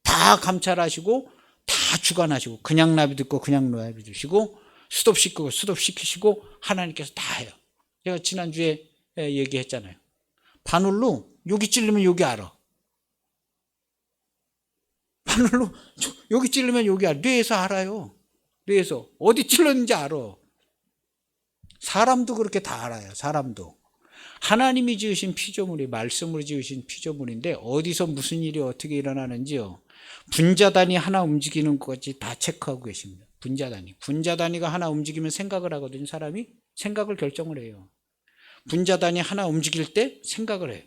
다 감찰하시고 다 주관하시고 그냥 놔두고 그냥 놔두시고 스톱시키고 스톱시키시고 하나님께서 다 해요. 제가 지난주에 얘기했잖아요. 바늘로 여기 찔르면 여기 알아. 바늘로 여기 찔르면 여기 알아. 뇌에서 알아요. 뇌에서 어디 찔렀는지 알아. 사람도 그렇게 다 알아요. 사람도. 하나님이 지으신 피조물이 말씀으로 지으신 피조물인데 어디서 무슨 일이 어떻게 일어나는지요. 분자단위 하나 움직이는 것까지 다 체크하고 계십니다. 분자단위가 하나 움직이면 생각을 하거든요. 사람이 생각을 결정을 해요. 분자단위 하나 움직일 때 생각을 해요.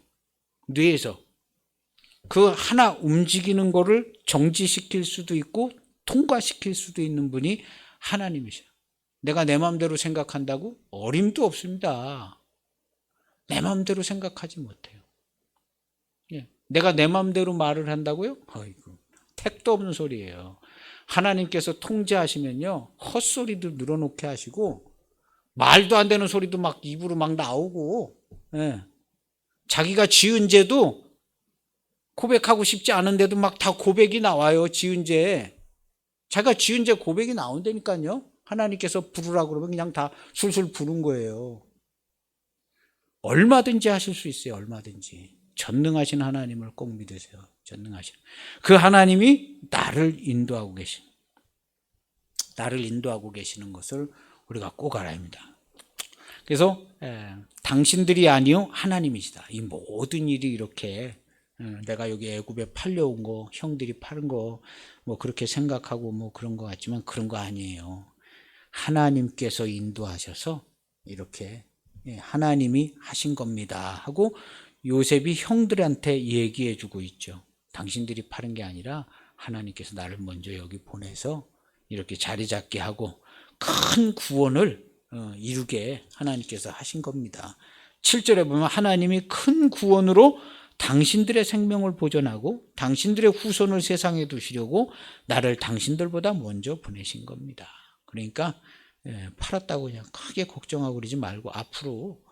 뇌에서 그 하나 움직이는 거를 정지시킬 수도 있고 통과시킬 수도 있는 분이 하나님이셔요. 내가 내 마음대로 생각한다고 어림도 없습니다. 내 마음대로 생각하지 못해요. 내가 내 마음대로 말을 한다고요? 택도 없는 소리예요. 하나님께서 통제하시면요, 헛소리도 늘어놓게 하시고 말도 안 되는 소리도 막 입으로 막 나오고 자기가 지은 죄도 고백하고 싶지 않은데도 막 다 고백이 나와요. 지은 죄. 자기가 지은 죄 고백이 나온다니까요. 하나님께서 부르라고 그러면 그냥 다 술술 부른 거예요. 얼마든지 하실 수 있어요. 얼마든지. 전능하신 하나님을 꼭 믿으세요. 전능하신. 그 하나님이 나를 인도하고 계시는 것을 우리가 꼭 알아야 합니다. 그래서 당신들이 아니요 하나님이시다. 이 모든 일이 이렇게 내가 여기 애굽에 팔려온 거, 형들이 파는 거 뭐 그렇게 생각하고 뭐 그런 것 같지만 그런 거 아니에요. 하나님께서 인도하셔서 이렇게 하나님이 하신 겁니다 하고 요셉이 형들한테 얘기해 주고 있죠. 당신들이 파는 게 아니라 하나님께서 나를 먼저 여기 보내서 이렇게 자리 잡게 하고 큰 구원을 이루게 하나님께서 하신 겁니다. 7절에 보면 하나님이 큰 구원으로 당신들의 생명을 보존하고 당신들의 후손을 세상에 두시려고 나를 당신들보다 먼저 보내신 겁니다. 그러니까 팔았다고 그냥 크게 걱정하고 그러지 말고 앞으로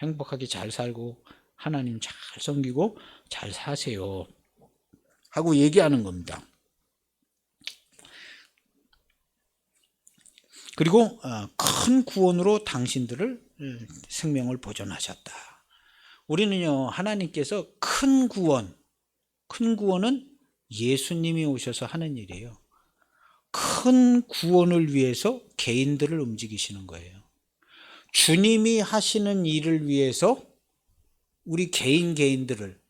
행복하게 잘 살고 하나님 잘 섬기고 잘 사세요 하고 얘기하는 겁니다. 그리고 큰 구원으로 당신들을 생명을 보존하셨다. 우리는요 하나님께서 큰 구원은 예수님이 오셔서 하는 일이에요. 큰 구원을 위해서 개인들을 움직이시는 거예요. 주님이 하시는 일을 위해서 우리 개인들을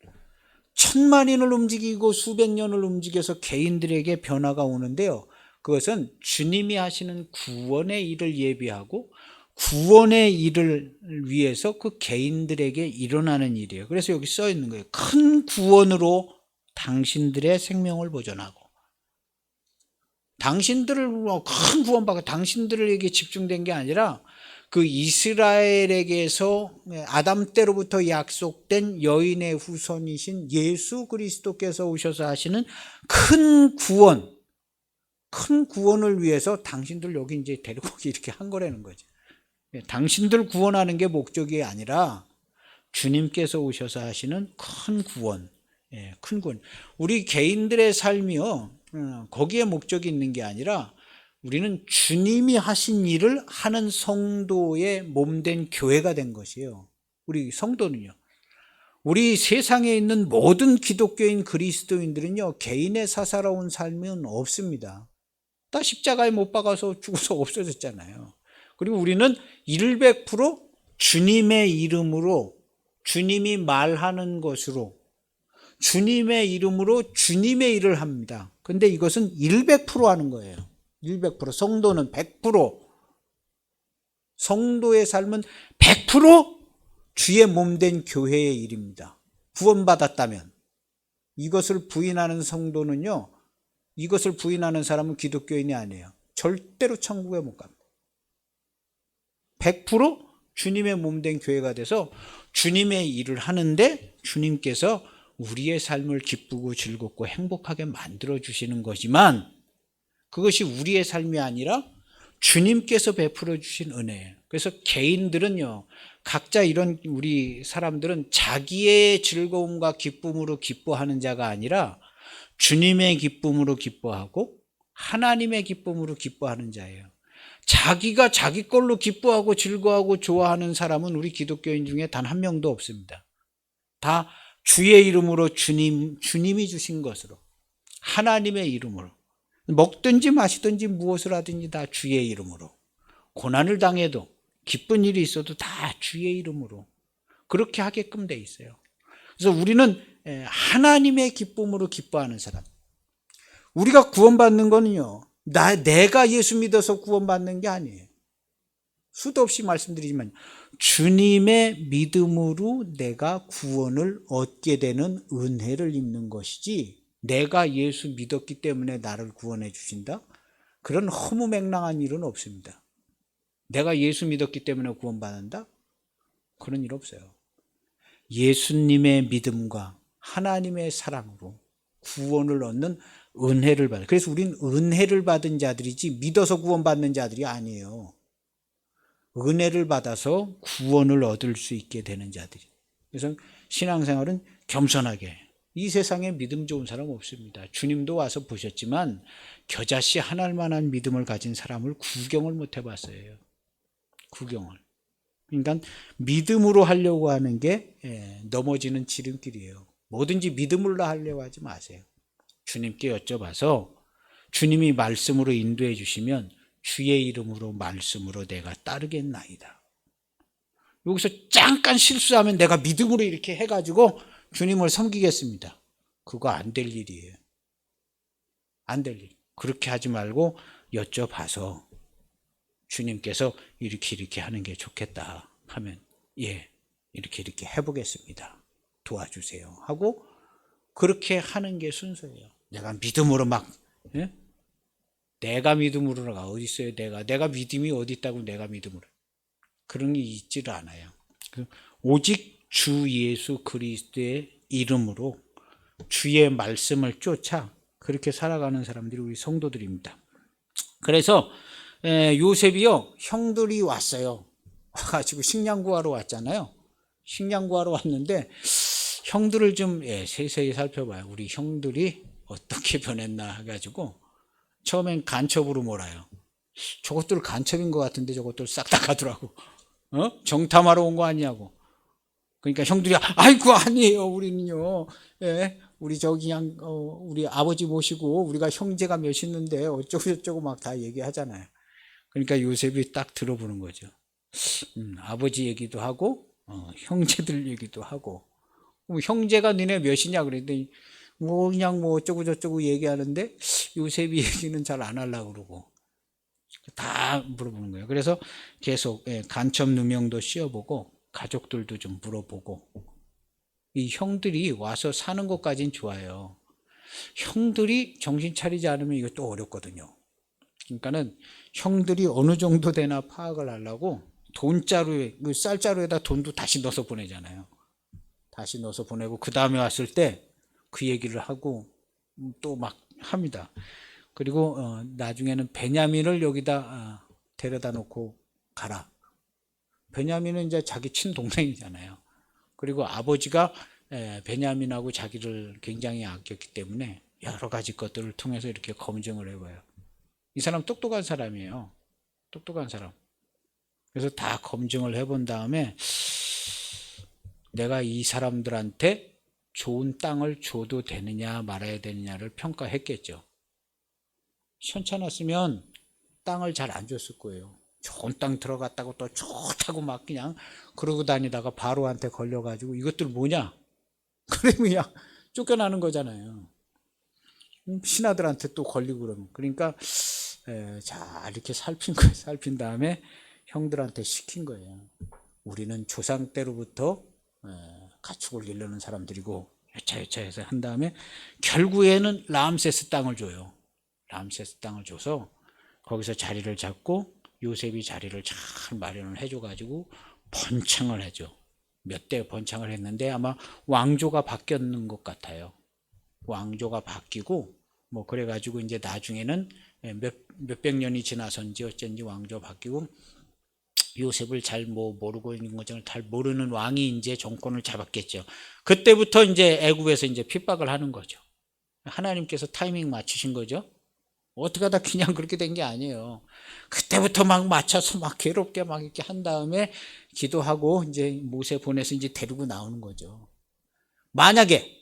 천만인을 움직이고 수백 년을 움직여서 개인들에게 변화가 오는데요. 그것은 주님이 하시는 구원의 일을 예비하고 구원의 일을 위해서 그 개인들에게 일어나는 일이에요. 그래서 여기 써 있는 거예요. 큰 구원으로 당신들의 생명을 보존하고 당신들을 큰 구원받고 당신들에게 집중된 게 아니라 그 이스라엘에게서 아담 때로부터 약속된 여인의 후손이신 예수 그리스도께서 오셔서 하시는 큰 구원을 위해서 당신들 여기 이제 데리고 이렇게 한 거라는 거죠. 당신들 구원하는 게 목적이 아니라 주님께서 오셔서 하시는 큰 구원. 우리 개인들의 삶이요, 거기에 목적이 있는 게 아니라 우리는 주님이 하신 일을 하는 성도의 몸된 교회가 된 것이에요. 우리 성도는요. 우리 세상에 있는 모든 기독교인 그리스도인들은요, 개인의 사사로운 삶은 없습니다. 다 십자가에 못 박아서 죽어서 없어졌잖아요. 그리고 우리는 100% 주님의 이름으로, 주님이 말하는 것으로, 주님의 이름으로 주님의 일을 합니다. 근데 이것은 100% 하는 거예요. 100%. 성도는 100%. 성도의 삶은 100% 주의 몸된 교회의 일입니다. 구원받았다면. 이것을 부인하는 성도는요, 이것을 부인하는 사람은 기독교인이 아니에요. 절대로 천국에 못 갑니다. 100% 주님의 몸된 교회가 돼서 주님의 일을 하는데 주님께서 우리의 삶을 기쁘고 즐겁고 행복하게 만들어 주시는 거지만 그것이 우리의 삶이 아니라 주님께서 베풀어 주신 은혜예요. 그래서 개인들은요, 각자 이런 우리 사람들은 자기의 즐거움과 기쁨으로 기뻐하는 자가 아니라 주님의 기쁨으로 기뻐하고 하나님의 기쁨으로 기뻐하는 자예요. 자기가 자기 걸로 기뻐하고 즐거워하고 좋아하는 사람은 우리 기독교인 중에 단 한 명도 없습니다. 다 주의 이름으로 주님이 주신 것으로, 하나님의 이름으로, 먹든지 마시든지 무엇을 하든지 다 주의 이름으로, 고난을 당해도 기쁜 일이 있어도 다 주의 이름으로 그렇게 하게끔 돼 있어요. 그래서 우리는 하나님의 기쁨으로 기뻐하는 사람. 우리가 구원받는 거는요, 내가 예수 믿어서 구원받는 게 아니에요. 수도 없이 말씀드리지만 주님의 믿음으로 내가 구원을 얻게 되는 은혜를 입는 것이지, 내가 예수 믿었기 때문에 나를 구원해 주신다? 그런 허무맹랑한 일은 없습니다. 내가 예수 믿었기 때문에 구원받는다? 그런 일 없어요. 예수님의 믿음과 하나님의 사랑으로 구원을 얻는 은혜를 받아요. 그래서 우리는 은혜를 받은 자들이지 믿어서 구원받는 자들이 아니에요. 은혜를 받아서 구원을 얻을 수 있게 되는 자들이. 그래서 신앙생활은 겸손하게, 이 세상에 믿음 좋은 사람 없습니다. 주님도 와서 보셨지만 겨자씨 하나만한 믿음을 가진 사람을 구경을 못 해봤어요. 구경을. 그러니까 믿음으로 하려고 하는 게 넘어지는 지름길이에요. 뭐든지 믿음으로 하려고 하지 마세요. 주님께 여쭤봐서 주님이 말씀으로 인도해 주시면 주의 이름으로 말씀으로 내가 따르겠나이다. 여기서 잠깐 실수하면 내가 믿음으로 이렇게 해가지고 주님을 섬기겠습니다. 그거 안 될 일이에요. 안 될 일. 그렇게 하지 말고 여쭤봐서 주님께서 이렇게 하는 게 좋겠다 하면 예, 이렇게 해보겠습니다. 도와주세요 하고 그렇게 하는 게 순서예요. 내가 믿음으로 막 내가 믿음으로가 어디 있어요? 내가 믿음이 어디 있다고 내가 믿음으로 그런 게 있지를 않아요. 오직 주 예수 그리스도의 이름으로 주의 말씀을 쫓아 그렇게 살아가는 사람들이 우리 성도들입니다. 그래서 요셉이요 형들이 왔어요. 와가지고 식량 구하러 왔잖아요. 식량 구하러 왔는데 형들을 좀 세세히 살펴봐요. 우리 형들이 어떻게 변했나 해가지고 처음엔 간첩으로 몰아요. 저것들 간첩인 것 같은데 저것들 싹 다 가더라고. 정탐하러 온 거 아니냐고. 그러니까 형들이 아이고 아니에요 우리는요. 우리 우리 아버지 모시고 우리가 형제가 몇 있는데 어쩌고 저쩌고 막 다 얘기하잖아요. 그러니까 요셉이 딱 들어보는 거죠. 아버지 얘기도 하고 형제들 얘기도 하고 형제가 너네 몇이냐 그랬더니 그냥 어쩌고 저쩌고 얘기하는데 요셉이 얘기는 잘 안 하려고 그러고 다 물어보는 거예요. 그래서 계속 간첩 누명도 씌워보고 가족들도 좀 물어보고 이 형들이 와서 사는 것까지는 좋아요. 형들이 정신 차리지 않으면 이것도 어렵거든요. 그러니까는 형들이 어느 정도 되나 파악을 하려고 돈자루에 쌀자루에다 돈도 다시 넣어서 보내잖아요. 다시 넣어서 보내고 그 다음에 왔을 때 그 얘기를 하고 또 막 합니다. 그리고 나중에는 베냐민을 여기다 데려다 놓고 가라. 베냐민은 이제 자기 친동생이잖아요. 그리고 아버지가 베냐민하고 자기를 굉장히 아꼈기 때문에 여러 가지 것들을 통해서 이렇게 검증을 해봐요. 이 사람 똑똑한 사람이에요. 똑똑한 사람. 그래서 다 검증을 해본 다음에 내가 이 사람들한테 좋은 땅을 줘도 되느냐 말아야 되느냐를 평가했겠죠. 현찮았으면 땅을 잘 안 줬을 거예요. 좋은 땅 들어갔다고 또 좋다고 막 그냥 그러고 다니다가 바로한테 걸려가지고 이것들 뭐냐? 그러면 그냥 쫓겨나는 거잖아요. 신하들한테 또 걸리고 그러면. 그러니까 자 이렇게 살핀 거예요. 살핀 다음에 형들한테 시킨 거예요. 우리는 조상 때로부터 가축을 기르는 사람들이고 여차 해서 한 다음에 결국에는 람세스 땅을 줘요. 람세스 땅을 줘서 거기서 자리를 잡고 요셉이 자리를 잘 마련을 해줘가지고 번창을 해줘. 몇 대 번창을 했는데 아마 왕조가 바뀌었는 것 같아요. 왕조가 바뀌고 뭐 그래가지고 이제 나중에는 몇백 년이 지나서인지 어쩐지 왕조가 바뀌고 요셉을 잘 모르고 있는 것을 잘 모르는 왕이 이제 정권을 잡았겠죠. 그때부터 이제 애굽에서 이제 핍박을 하는 거죠. 하나님께서 타이밍 맞추신 거죠. 어떻게 하다 그냥 그렇게 된 게 아니에요. 그때부터 막 맞춰서 막 괴롭게 막 이렇게 한 다음에 기도하고 이제 모세 보내서 이제 데리고 나오는 거죠. 만약에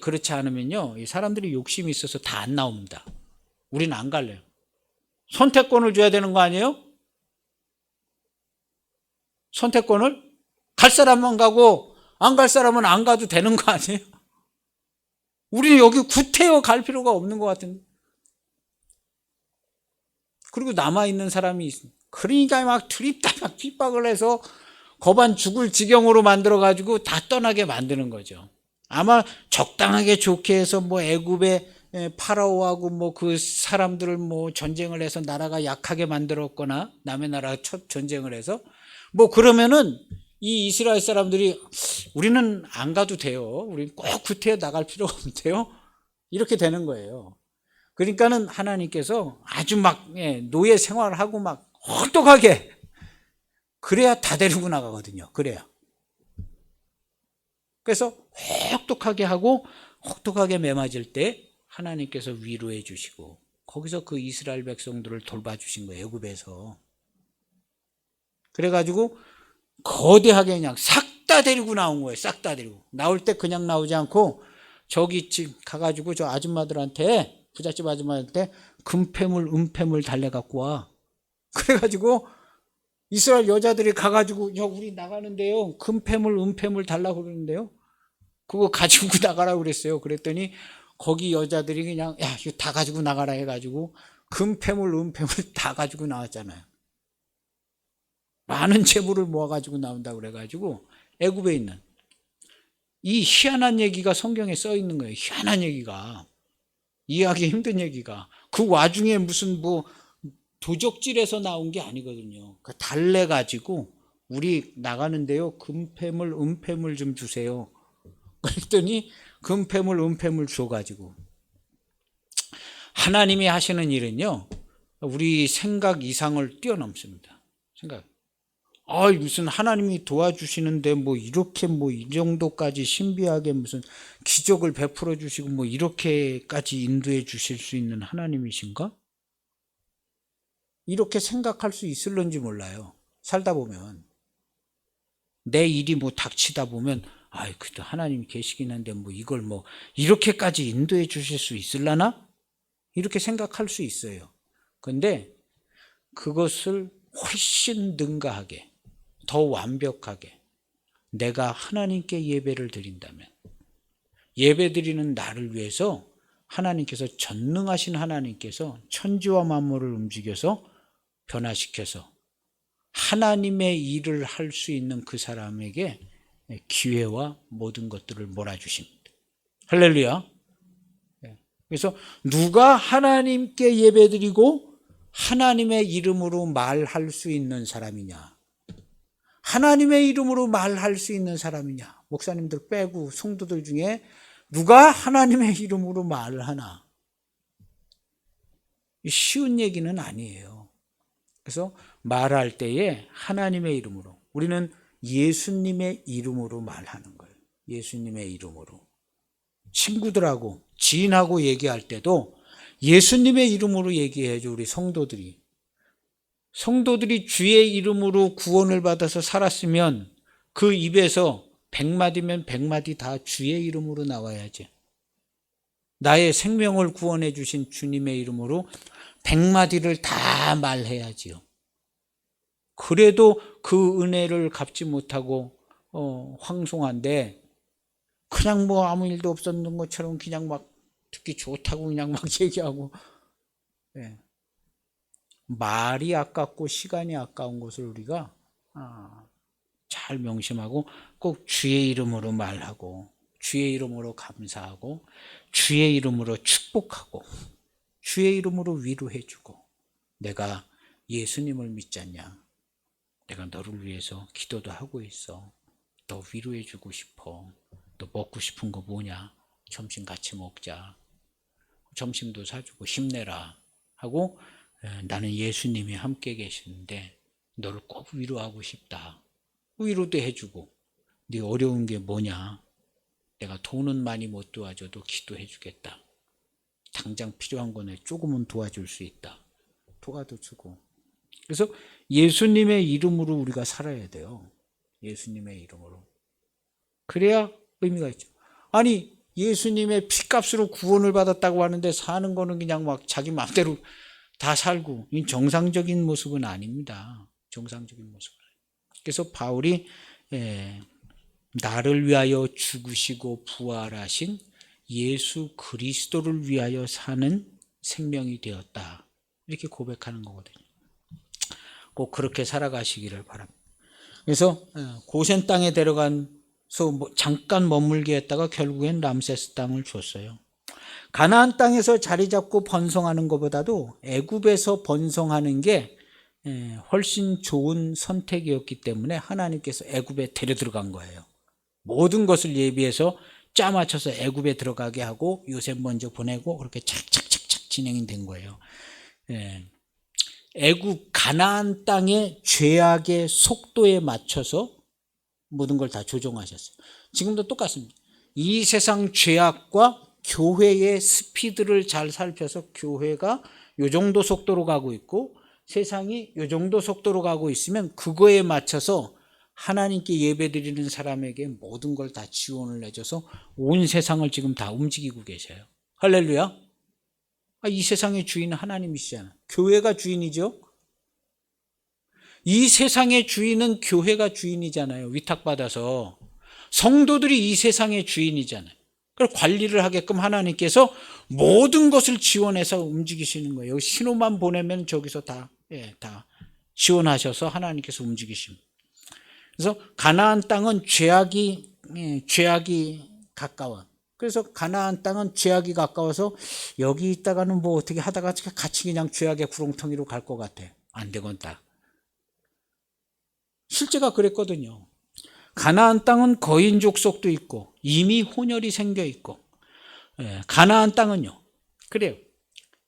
그렇지 않으면요, 이 사람들이 욕심이 있어서 다 안 나옵니다. 우리는 안 갈래요. 선택권을 줘야 되는 거 아니에요? 선택권을 갈 사람만 가고 안 갈 사람은 안 가도 되는 거 아니에요? 우리는 여기 구태여 갈 필요가 없는 것 같은데. 그리고 남아있는 사람이 있습니다. 그러니까 막 드립다 막 핍박을 해서 거반 죽을 지경으로 만들어가지고 다 떠나게 만드는 거죠. 아마 적당하게 좋게 해서 뭐 애굽의 파라오하고 뭐 그 사람들을 뭐 전쟁을 해서 나라가 약하게 만들었거나 남의 나라가 첫 전쟁을 해서 뭐 그러면은 이 이스라엘 사람들이 우리는 안 가도 돼요. 우리는 꼭 구태여 나갈 필요가 없대요. 이렇게 되는 거예요. 그러니까는 하나님께서 아주 막 노예 생활하고 막 혹독하게 그래야 다 데리고 나가거든요. 그래야. 그래서 혹독하게 하고 혹독하게 매맞을 때 하나님께서 위로해 주시고 거기서 그 이스라엘 백성들을 돌봐주신 거예요. 애굽에서. 그래가지고 거대하게 그냥 싹 다 데리고 나온 거예요. 싹 다 데리고. 나올 때 그냥 나오지 않고 저기 집 가가지고 저 아줌마들한테, 부잣집 아줌마한테 금패물 은패물 달래갖고 와. 그래가지고 이스라엘 여자들이 가가지고 야 우리 나가는데요 금패물 은패물 달라고 그러는데요 그거 가지고 나가라고 그랬어요. 그랬더니 거기 여자들이 그냥 야 이거 다 가지고 나가라 해가지고 금패물 은패물 다 가지고 나왔잖아요. 많은 재물을 모아가지고 나온다고 그래가지고 애굽에 있는 이 희한한 얘기가 성경에 써 있는 거예요. 희한한 얘기가, 이해하기 힘든 얘기가. 그 와중에 무슨 뭐 도적질에서 나온 게 아니거든요. 달래가지고 우리 나가는데요 금패물 은패물 좀 주세요. 그랬더니 금패물 은패물 줘가지고. 하나님이 하시는 일은요 우리 생각 이상을 뛰어넘습니다. 생각. 무슨 하나님이 도와주시는데 뭐 이렇게 뭐 이 정도까지 신비하게 무슨 기적을 베풀어 주시고 뭐 이렇게까지 인도해 주실 수 있는 하나님이신가? 이렇게 생각할 수 있을런지 몰라요. 살다 보면 내 일이 뭐 닥치다 보면 그래도 하나님이 계시긴 한데 뭐 이걸 뭐 이렇게까지 인도해 주실 수 있을라나? 이렇게 생각할 수 있어요. 근데 그것을 훨씬 능가하게 더 완벽하게 내가 하나님께 예배를 드린다면, 예배 드리는 나를 위해서 하나님께서, 전능하신 하나님께서 천지와 만물을 움직여서 변화시켜서 하나님의 일을 할 수 있는 그 사람에게 기회와 모든 것들을 몰아주십니다. 할렐루야. 그래서 누가 하나님께 예배드리고 하나님의 이름으로 말할 수 있는 사람이냐, 하나님의 이름으로 말할 수 있는 사람이냐, 목사님들 빼고 성도들 중에 누가 하나님의 이름으로 말을 하나? 쉬운 얘기는 아니에요. 그래서 말할 때에 하나님의 이름으로, 우리는 예수님의 이름으로 말하는 거예요. 예수님의 이름으로. 친구들하고 지인하고 얘기할 때도 예수님의 이름으로 얘기해야죠. 우리 성도들이 주의 이름으로 구원을 받아서 살았으면 그 입에서 100마디면 100마디 다 주의 이름으로 나와야지. 나의 생명을 구원해 주신 주님의 이름으로 100마디를 다 말해야지요. 그래도 그 은혜를 갚지 못하고 황송한데 그냥 뭐 아무 일도 없었는 것처럼 그냥 막 듣기 좋다고 그냥 막 얘기하고, 말이 아깝고 시간이 아까운 것을 우리가 잘 명심하고 꼭 주의 이름으로 말하고, 주의 이름으로 감사하고, 주의 이름으로 축복하고, 주의 이름으로 위로해주고, 내가 예수님을 믿지 않냐, 내가 너를 위해서 기도도 하고 있어, 너 위로해주고 싶어, 너 먹고 싶은 거 뭐냐, 점심 같이 먹자, 점심도 사주고 힘내라 하고, 나는 예수님이 함께 계시는데 너를 꼭 위로하고 싶다, 위로도 해주고, 네 어려운 게 뭐냐, 내가 돈은 많이 못 도와줘도 기도해 주겠다, 당장 필요한 거는 조금은 도와줄 수 있다, 도와주고. 그래서 예수님의 이름으로 우리가 살아야 돼요. 예수님의 이름으로. 그래야 의미가 있죠. 아니 예수님의 피값으로 구원을 받았다고 하는데 사는 거는 그냥 막 자기 마음대로 다 살고, 이 정상적인 모습은 아닙니다. 정상적인 모습은. 그래서 바울이 나를 위하여 죽으시고 부활하신 예수 그리스도를 위하여 사는 생명이 되었다, 이렇게 고백하는 거거든요. 꼭 그렇게 살아가시기를 바랍니다. 그래서 고센 땅에 데려가서 잠깐 머물게 했다가 결국엔 람세스 땅을 줬어요. 가나안 땅에서 자리 잡고 번성하는 것보다도 애굽에서 번성하는 게 훨씬 좋은 선택이었기 때문에 하나님께서 애굽에 데려 들어간 거예요. 모든 것을 예비해서 짜 맞춰서 애굽에 들어가게 하고 요셉 먼저 보내고 그렇게 착착착착 진행이 된 거예요. 애굽 가나안 땅의 죄악의 속도에 맞춰서 모든 걸 다 조종하셨어요. 지금도 똑같습니다. 이 세상 죄악과 교회의 스피드를 잘 살펴서 교회가 요 정도 속도로 가고 있고 세상이 요 정도 속도로 가고 있으면 그거에 맞춰서 하나님께 예배드리는 사람에게 모든 걸 다 지원을 해줘서 온 세상을 지금 다 움직이고 계셔요. 할렐루야. 이 세상의 주인은 하나님이시잖아요. 교회가 주인이죠. 이 세상의 주인은 교회가 주인이잖아요. 위탁받아서. 성도들이 이 세상의 주인이잖아요. 그걸 관리를 하게끔 하나님께서 모든 것을 지원해서 움직이시는 거예요. 여기 신호만 보내면 저기서 다 지원하셔서 하나님께서 움직이십니다. 그래서 가나안 땅은 죄악이 가까워. 그래서 가나안 땅은 죄악이 가까워서 여기 있다가는 뭐 어떻게 하다가 같이 그냥 죄악의 구렁텅이로 갈 것 같아. 안 되겠다. 실제가 그랬거든요. 가나안 땅은 거인 족속도 있고 이미 혼혈이 생겨 있고, 가나안 땅은요. 그래요.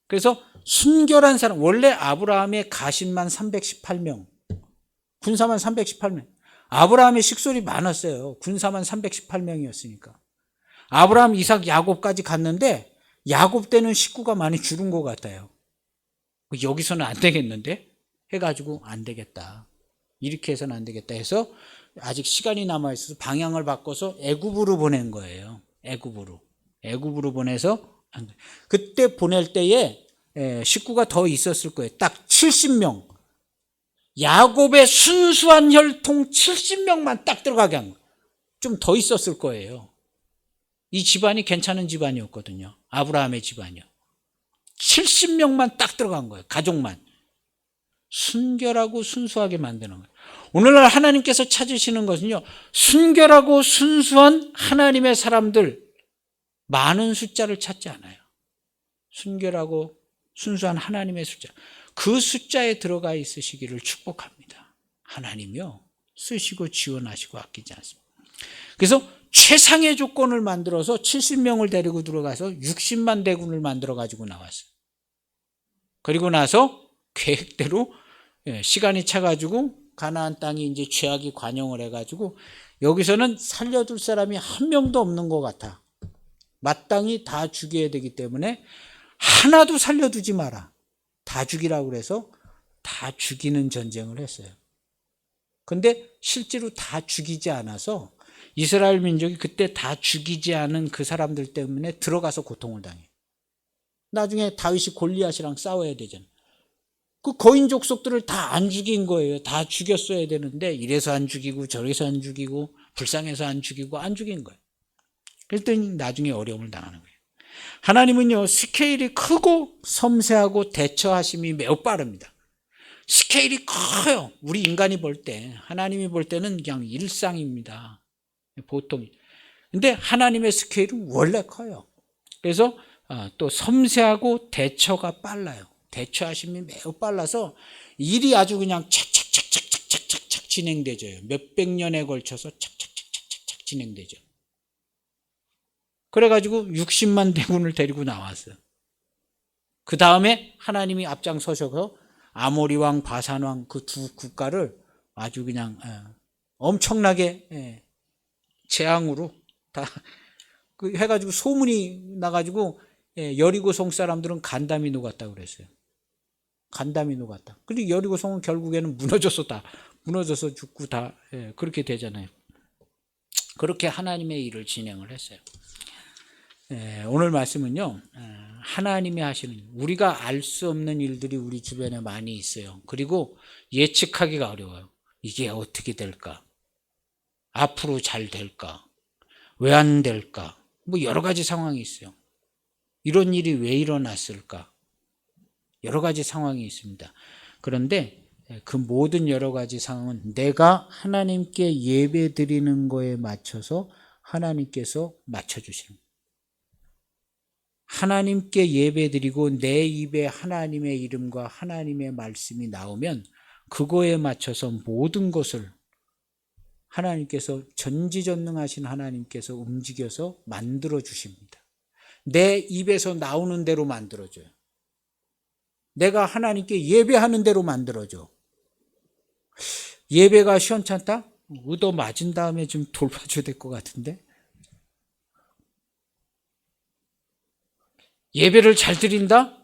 그래서 순결한 사람, 원래 아브라함의 가신만 318명, 군사만 318명. 아브라함의 식솔이 많았어요. 군사만 318명이었으니까. 아브라함, 이삭, 야곱까지 갔는데 야곱 때는 식구가 많이 줄은 것 같아요. 여기서는 안 되겠는데? 해가지고 안 되겠다. 이렇게 해서는 안 되겠다 해서 아직 시간이 남아있어서 방향을 바꿔서 애굽으로 보낸 거예요. 애굽으로 보내서 그때 보낼 때에 식구가 더 있었을 거예요. 딱 70명. 야곱의 순수한 혈통 70명만 딱 들어가게 한 거예요. 좀 더 있었을 거예요. 이 집안이 괜찮은 집안이었거든요. 아브라함의 집안이요. 70명만 딱 들어간 거예요. 가족만. 순결하고 순수하게 만드는 거예요. 오늘날 하나님께서 찾으시는 것은요, 순결하고 순수한 하나님의 사람들, 많은 숫자를 찾지 않아요. 순결하고 순수한 하나님의 숫자, 그 숫자에 들어가 있으시기를 축복합니다. 하나님이요, 쓰시고 지원하시고 아끼지 않습니다. 그래서 최상의 조건을 만들어서 70명을 데리고 들어가서 60만 대군을 만들어 가지고 나왔어요. 그리고 나서 계획대로 시간이 차가지고 가나안 땅이 이제 죄악이 관영을 해가지고 여기서는 살려둘 사람이 한 명도 없는 것 같아. 마땅히 다 죽여야 되기 때문에 하나도 살려두지 마라. 다 죽이라고 그래서 다 죽이는 전쟁을 했어요. 근데 실제로 다 죽이지 않아서 이스라엘 민족이 그때 다 죽이지 않은 그 사람들 때문에 들어가서 고통을 당해요. 나중에 다윗이 골리앗이랑 싸워야 되잖아요. 그 거인 족속들을 다 안 죽인 거예요. 다 죽였어야 되는데 이래서 안 죽이고 저래서 안 죽이고 불쌍해서 안 죽이고 안 죽인 거예요. 그랬더니 나중에 어려움을 당하는 거예요. 하나님은요, 스케일이 크고 섬세하고 대처하심이 매우 빠릅니다. 스케일이 커요. 우리 인간이 볼 때, 하나님이 볼 때는 그냥 일상입니다. 보통. 근데 하나님의 스케일은 원래 커요. 그래서 또 섬세하고 대처가 빨라요. 대처하심이 매우 빨라서 일이 아주 그냥 착착착착착착착 진행되죠. 몇백 년에 걸쳐서 착착착착착 진행되죠. 그래가지고 60만 대군을 데리고 나왔어요. 그 다음에 하나님이 앞장서셔서 아모리 왕, 바산 왕 그 두 국가를 아주 그냥 엄청나게 재앙으로 다 해가지고 소문이 나가지고 여리고성 사람들은 간담이 녹았다고 그랬어요. 간담이 녹았다. 그리고 여리고성은 결국에는 무너져서 죽고 다 그렇게 되잖아요. 그렇게 하나님의 일을 진행을 했어요. 오늘 말씀은요, 하나님이 하시는, 우리가 알 수 없는 일들이 우리 주변에 많이 있어요. 그리고 예측하기가 어려워요. 이게 어떻게 될까? 앞으로 잘 될까? 왜 안 될까? 뭐 여러 가지 상황이 있어요. 이런 일이 왜 일어났을까? 여러 가지 상황이 있습니다. 그런데 그 모든 여러 가지 상황은 내가 하나님께 예배 드리는 거에 맞춰서 하나님께서 맞춰주시는 거예요. 하나님께 예배 드리고 내 입에 하나님의 이름과 하나님의 말씀이 나오면 그거에 맞춰서 모든 것을 하나님께서, 전지전능하신 하나님께서 움직여서 만들어 주십니다. 내 입에서 나오는 대로 만들어줘요. 내가 하나님께 예배하는 대로 만들어줘. 예배가 시원찮다? 얻어 맞은 다음에 좀 돌봐줘야 될 것 같은데. 예배를 잘 드린다?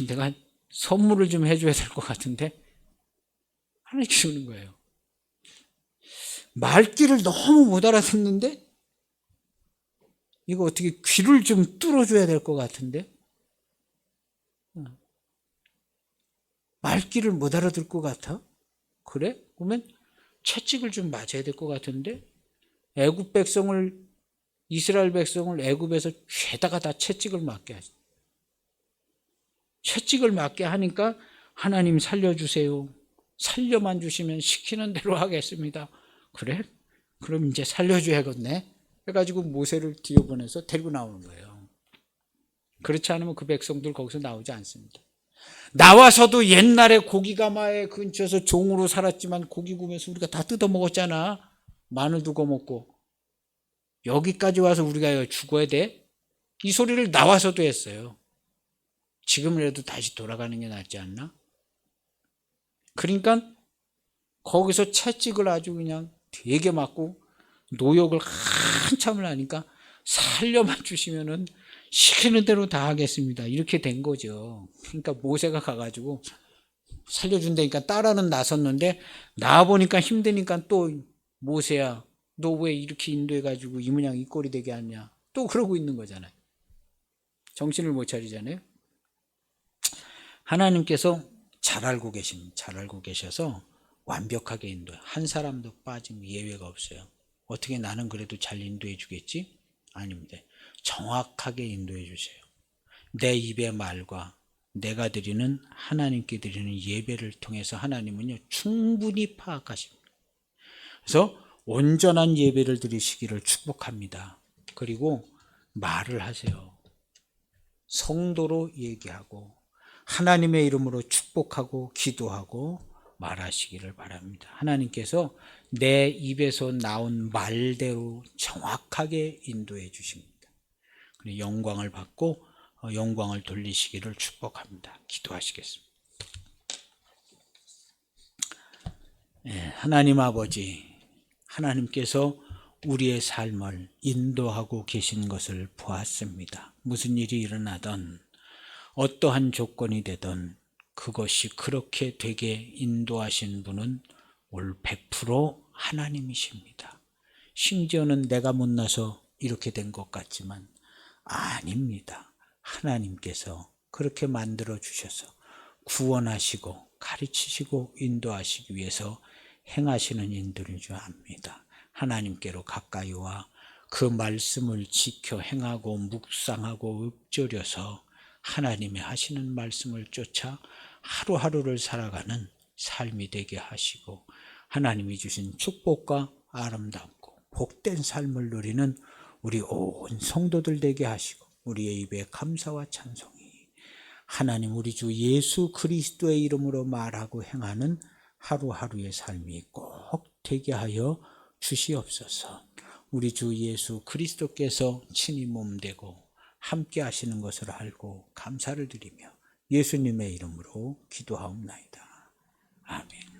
내가 선물을 좀 해줘야 될 것 같은데 안 해주는 거예요. 말귀를 너무 못 알아듣는데 이거 어떻게 귀를 좀 뚫어줘야 될 것 같은데 말귀를 못 알아들 것 같아? 그래? 그러면 채찍을 좀 맞아야 될 것 같은데 애굽 백성을 이스라엘 백성을 애굽에서 죄다가 다 채찍을 맞게 하지. 채찍을 맞게 하니까 하나님 살려주세요. 살려만 주시면 시키는 대로 하겠습니다. 그래? 그럼 이제 살려줘야겠네. 해가지고 모세를 뒤어보내서 데리고 나오는 거예요. 그렇지 않으면 그 백성들 거기서 나오지 않습니다. 나와서도 옛날에 고기가마에 근처에서 종으로 살았지만 고기 구면서 우리가 다 뜯어 먹었잖아. 마늘도 구워 먹고. 여기까지 와서 우리가 죽어야 돼? 이 소리를 나와서도 했어요. 지금이라도 다시 돌아가는 게 낫지 않나? 그러니까 거기서 채찍을 아주 그냥 되게 맞고 노역을 한참을 하니까 살려만 주시면은 시키는 대로 다 하겠습니다. 이렇게 된 거죠. 그러니까 모세가 가가지고 살려준다니까 따라는 나섰는데 나와보니까 힘드니까 또 모세야 너 왜 이렇게 인도해가지고 이 모양 이 꼴이 되게 하냐 또 그러고 있는 거잖아요. 정신을 못 차리잖아요. 하나님께서 잘 알고 계셔서 완벽하게 인도해. 한 사람도 빠짐 예외가 없어요. 어떻게 나는 그래도 잘 인도해 주겠지? 아닙니다. 정확하게 인도해 주세요. 내 입의 말과 내가 드리는 하나님께 드리는 예배를 통해서 하나님은요 충분히 파악하십니다. 그래서 온전한 예배를 드리시기를 축복합니다. 그리고 말을 하세요. 성도로 얘기하고 하나님의 이름으로 축복하고 기도하고 말하시기를 바랍니다. 하나님께서 내 입에서 나온 말대로 정확하게 인도해 주십니다. 영광을 받고 영광을 돌리시기를 축복합니다. 기도하시겠습니다. 하나님 아버지, 하나님께서 우리의 삶을 인도하고 계신 것을 보았습니다. 무슨 일이 일어나든 어떠한 조건이 되든 그것이 그렇게 되게 인도하신 분은 올 100% 하나님이십니다. 심지어는 내가 못나서 이렇게 된 것 같지만 아닙니다. 하나님께서 그렇게 만들어 주셔서 구원하시고 가르치시고 인도하시기 위해서 행하시는 인들인 줄 압니다. 하나님께로 가까이 와 그 말씀을 지켜 행하고 묵상하고 읊조려서 하나님의 하시는 말씀을 쫓아 하루하루를 살아가는 삶이 되게 하시고 하나님이 주신 축복과 아름답고 복된 삶을 누리는 우리 온 성도들 되게 하시고 우리의 입에 감사와 찬송이 하나님 우리 주 예수 그리스도의 이름으로 말하고 행하는 하루하루의 삶이 꼭 되게 하여 주시옵소서. 우리 주 예수 그리스도께서 친히 몸되고 함께 하시는 것을 알고 감사를 드리며 예수님의 이름으로 기도하옵나이다. 아멘.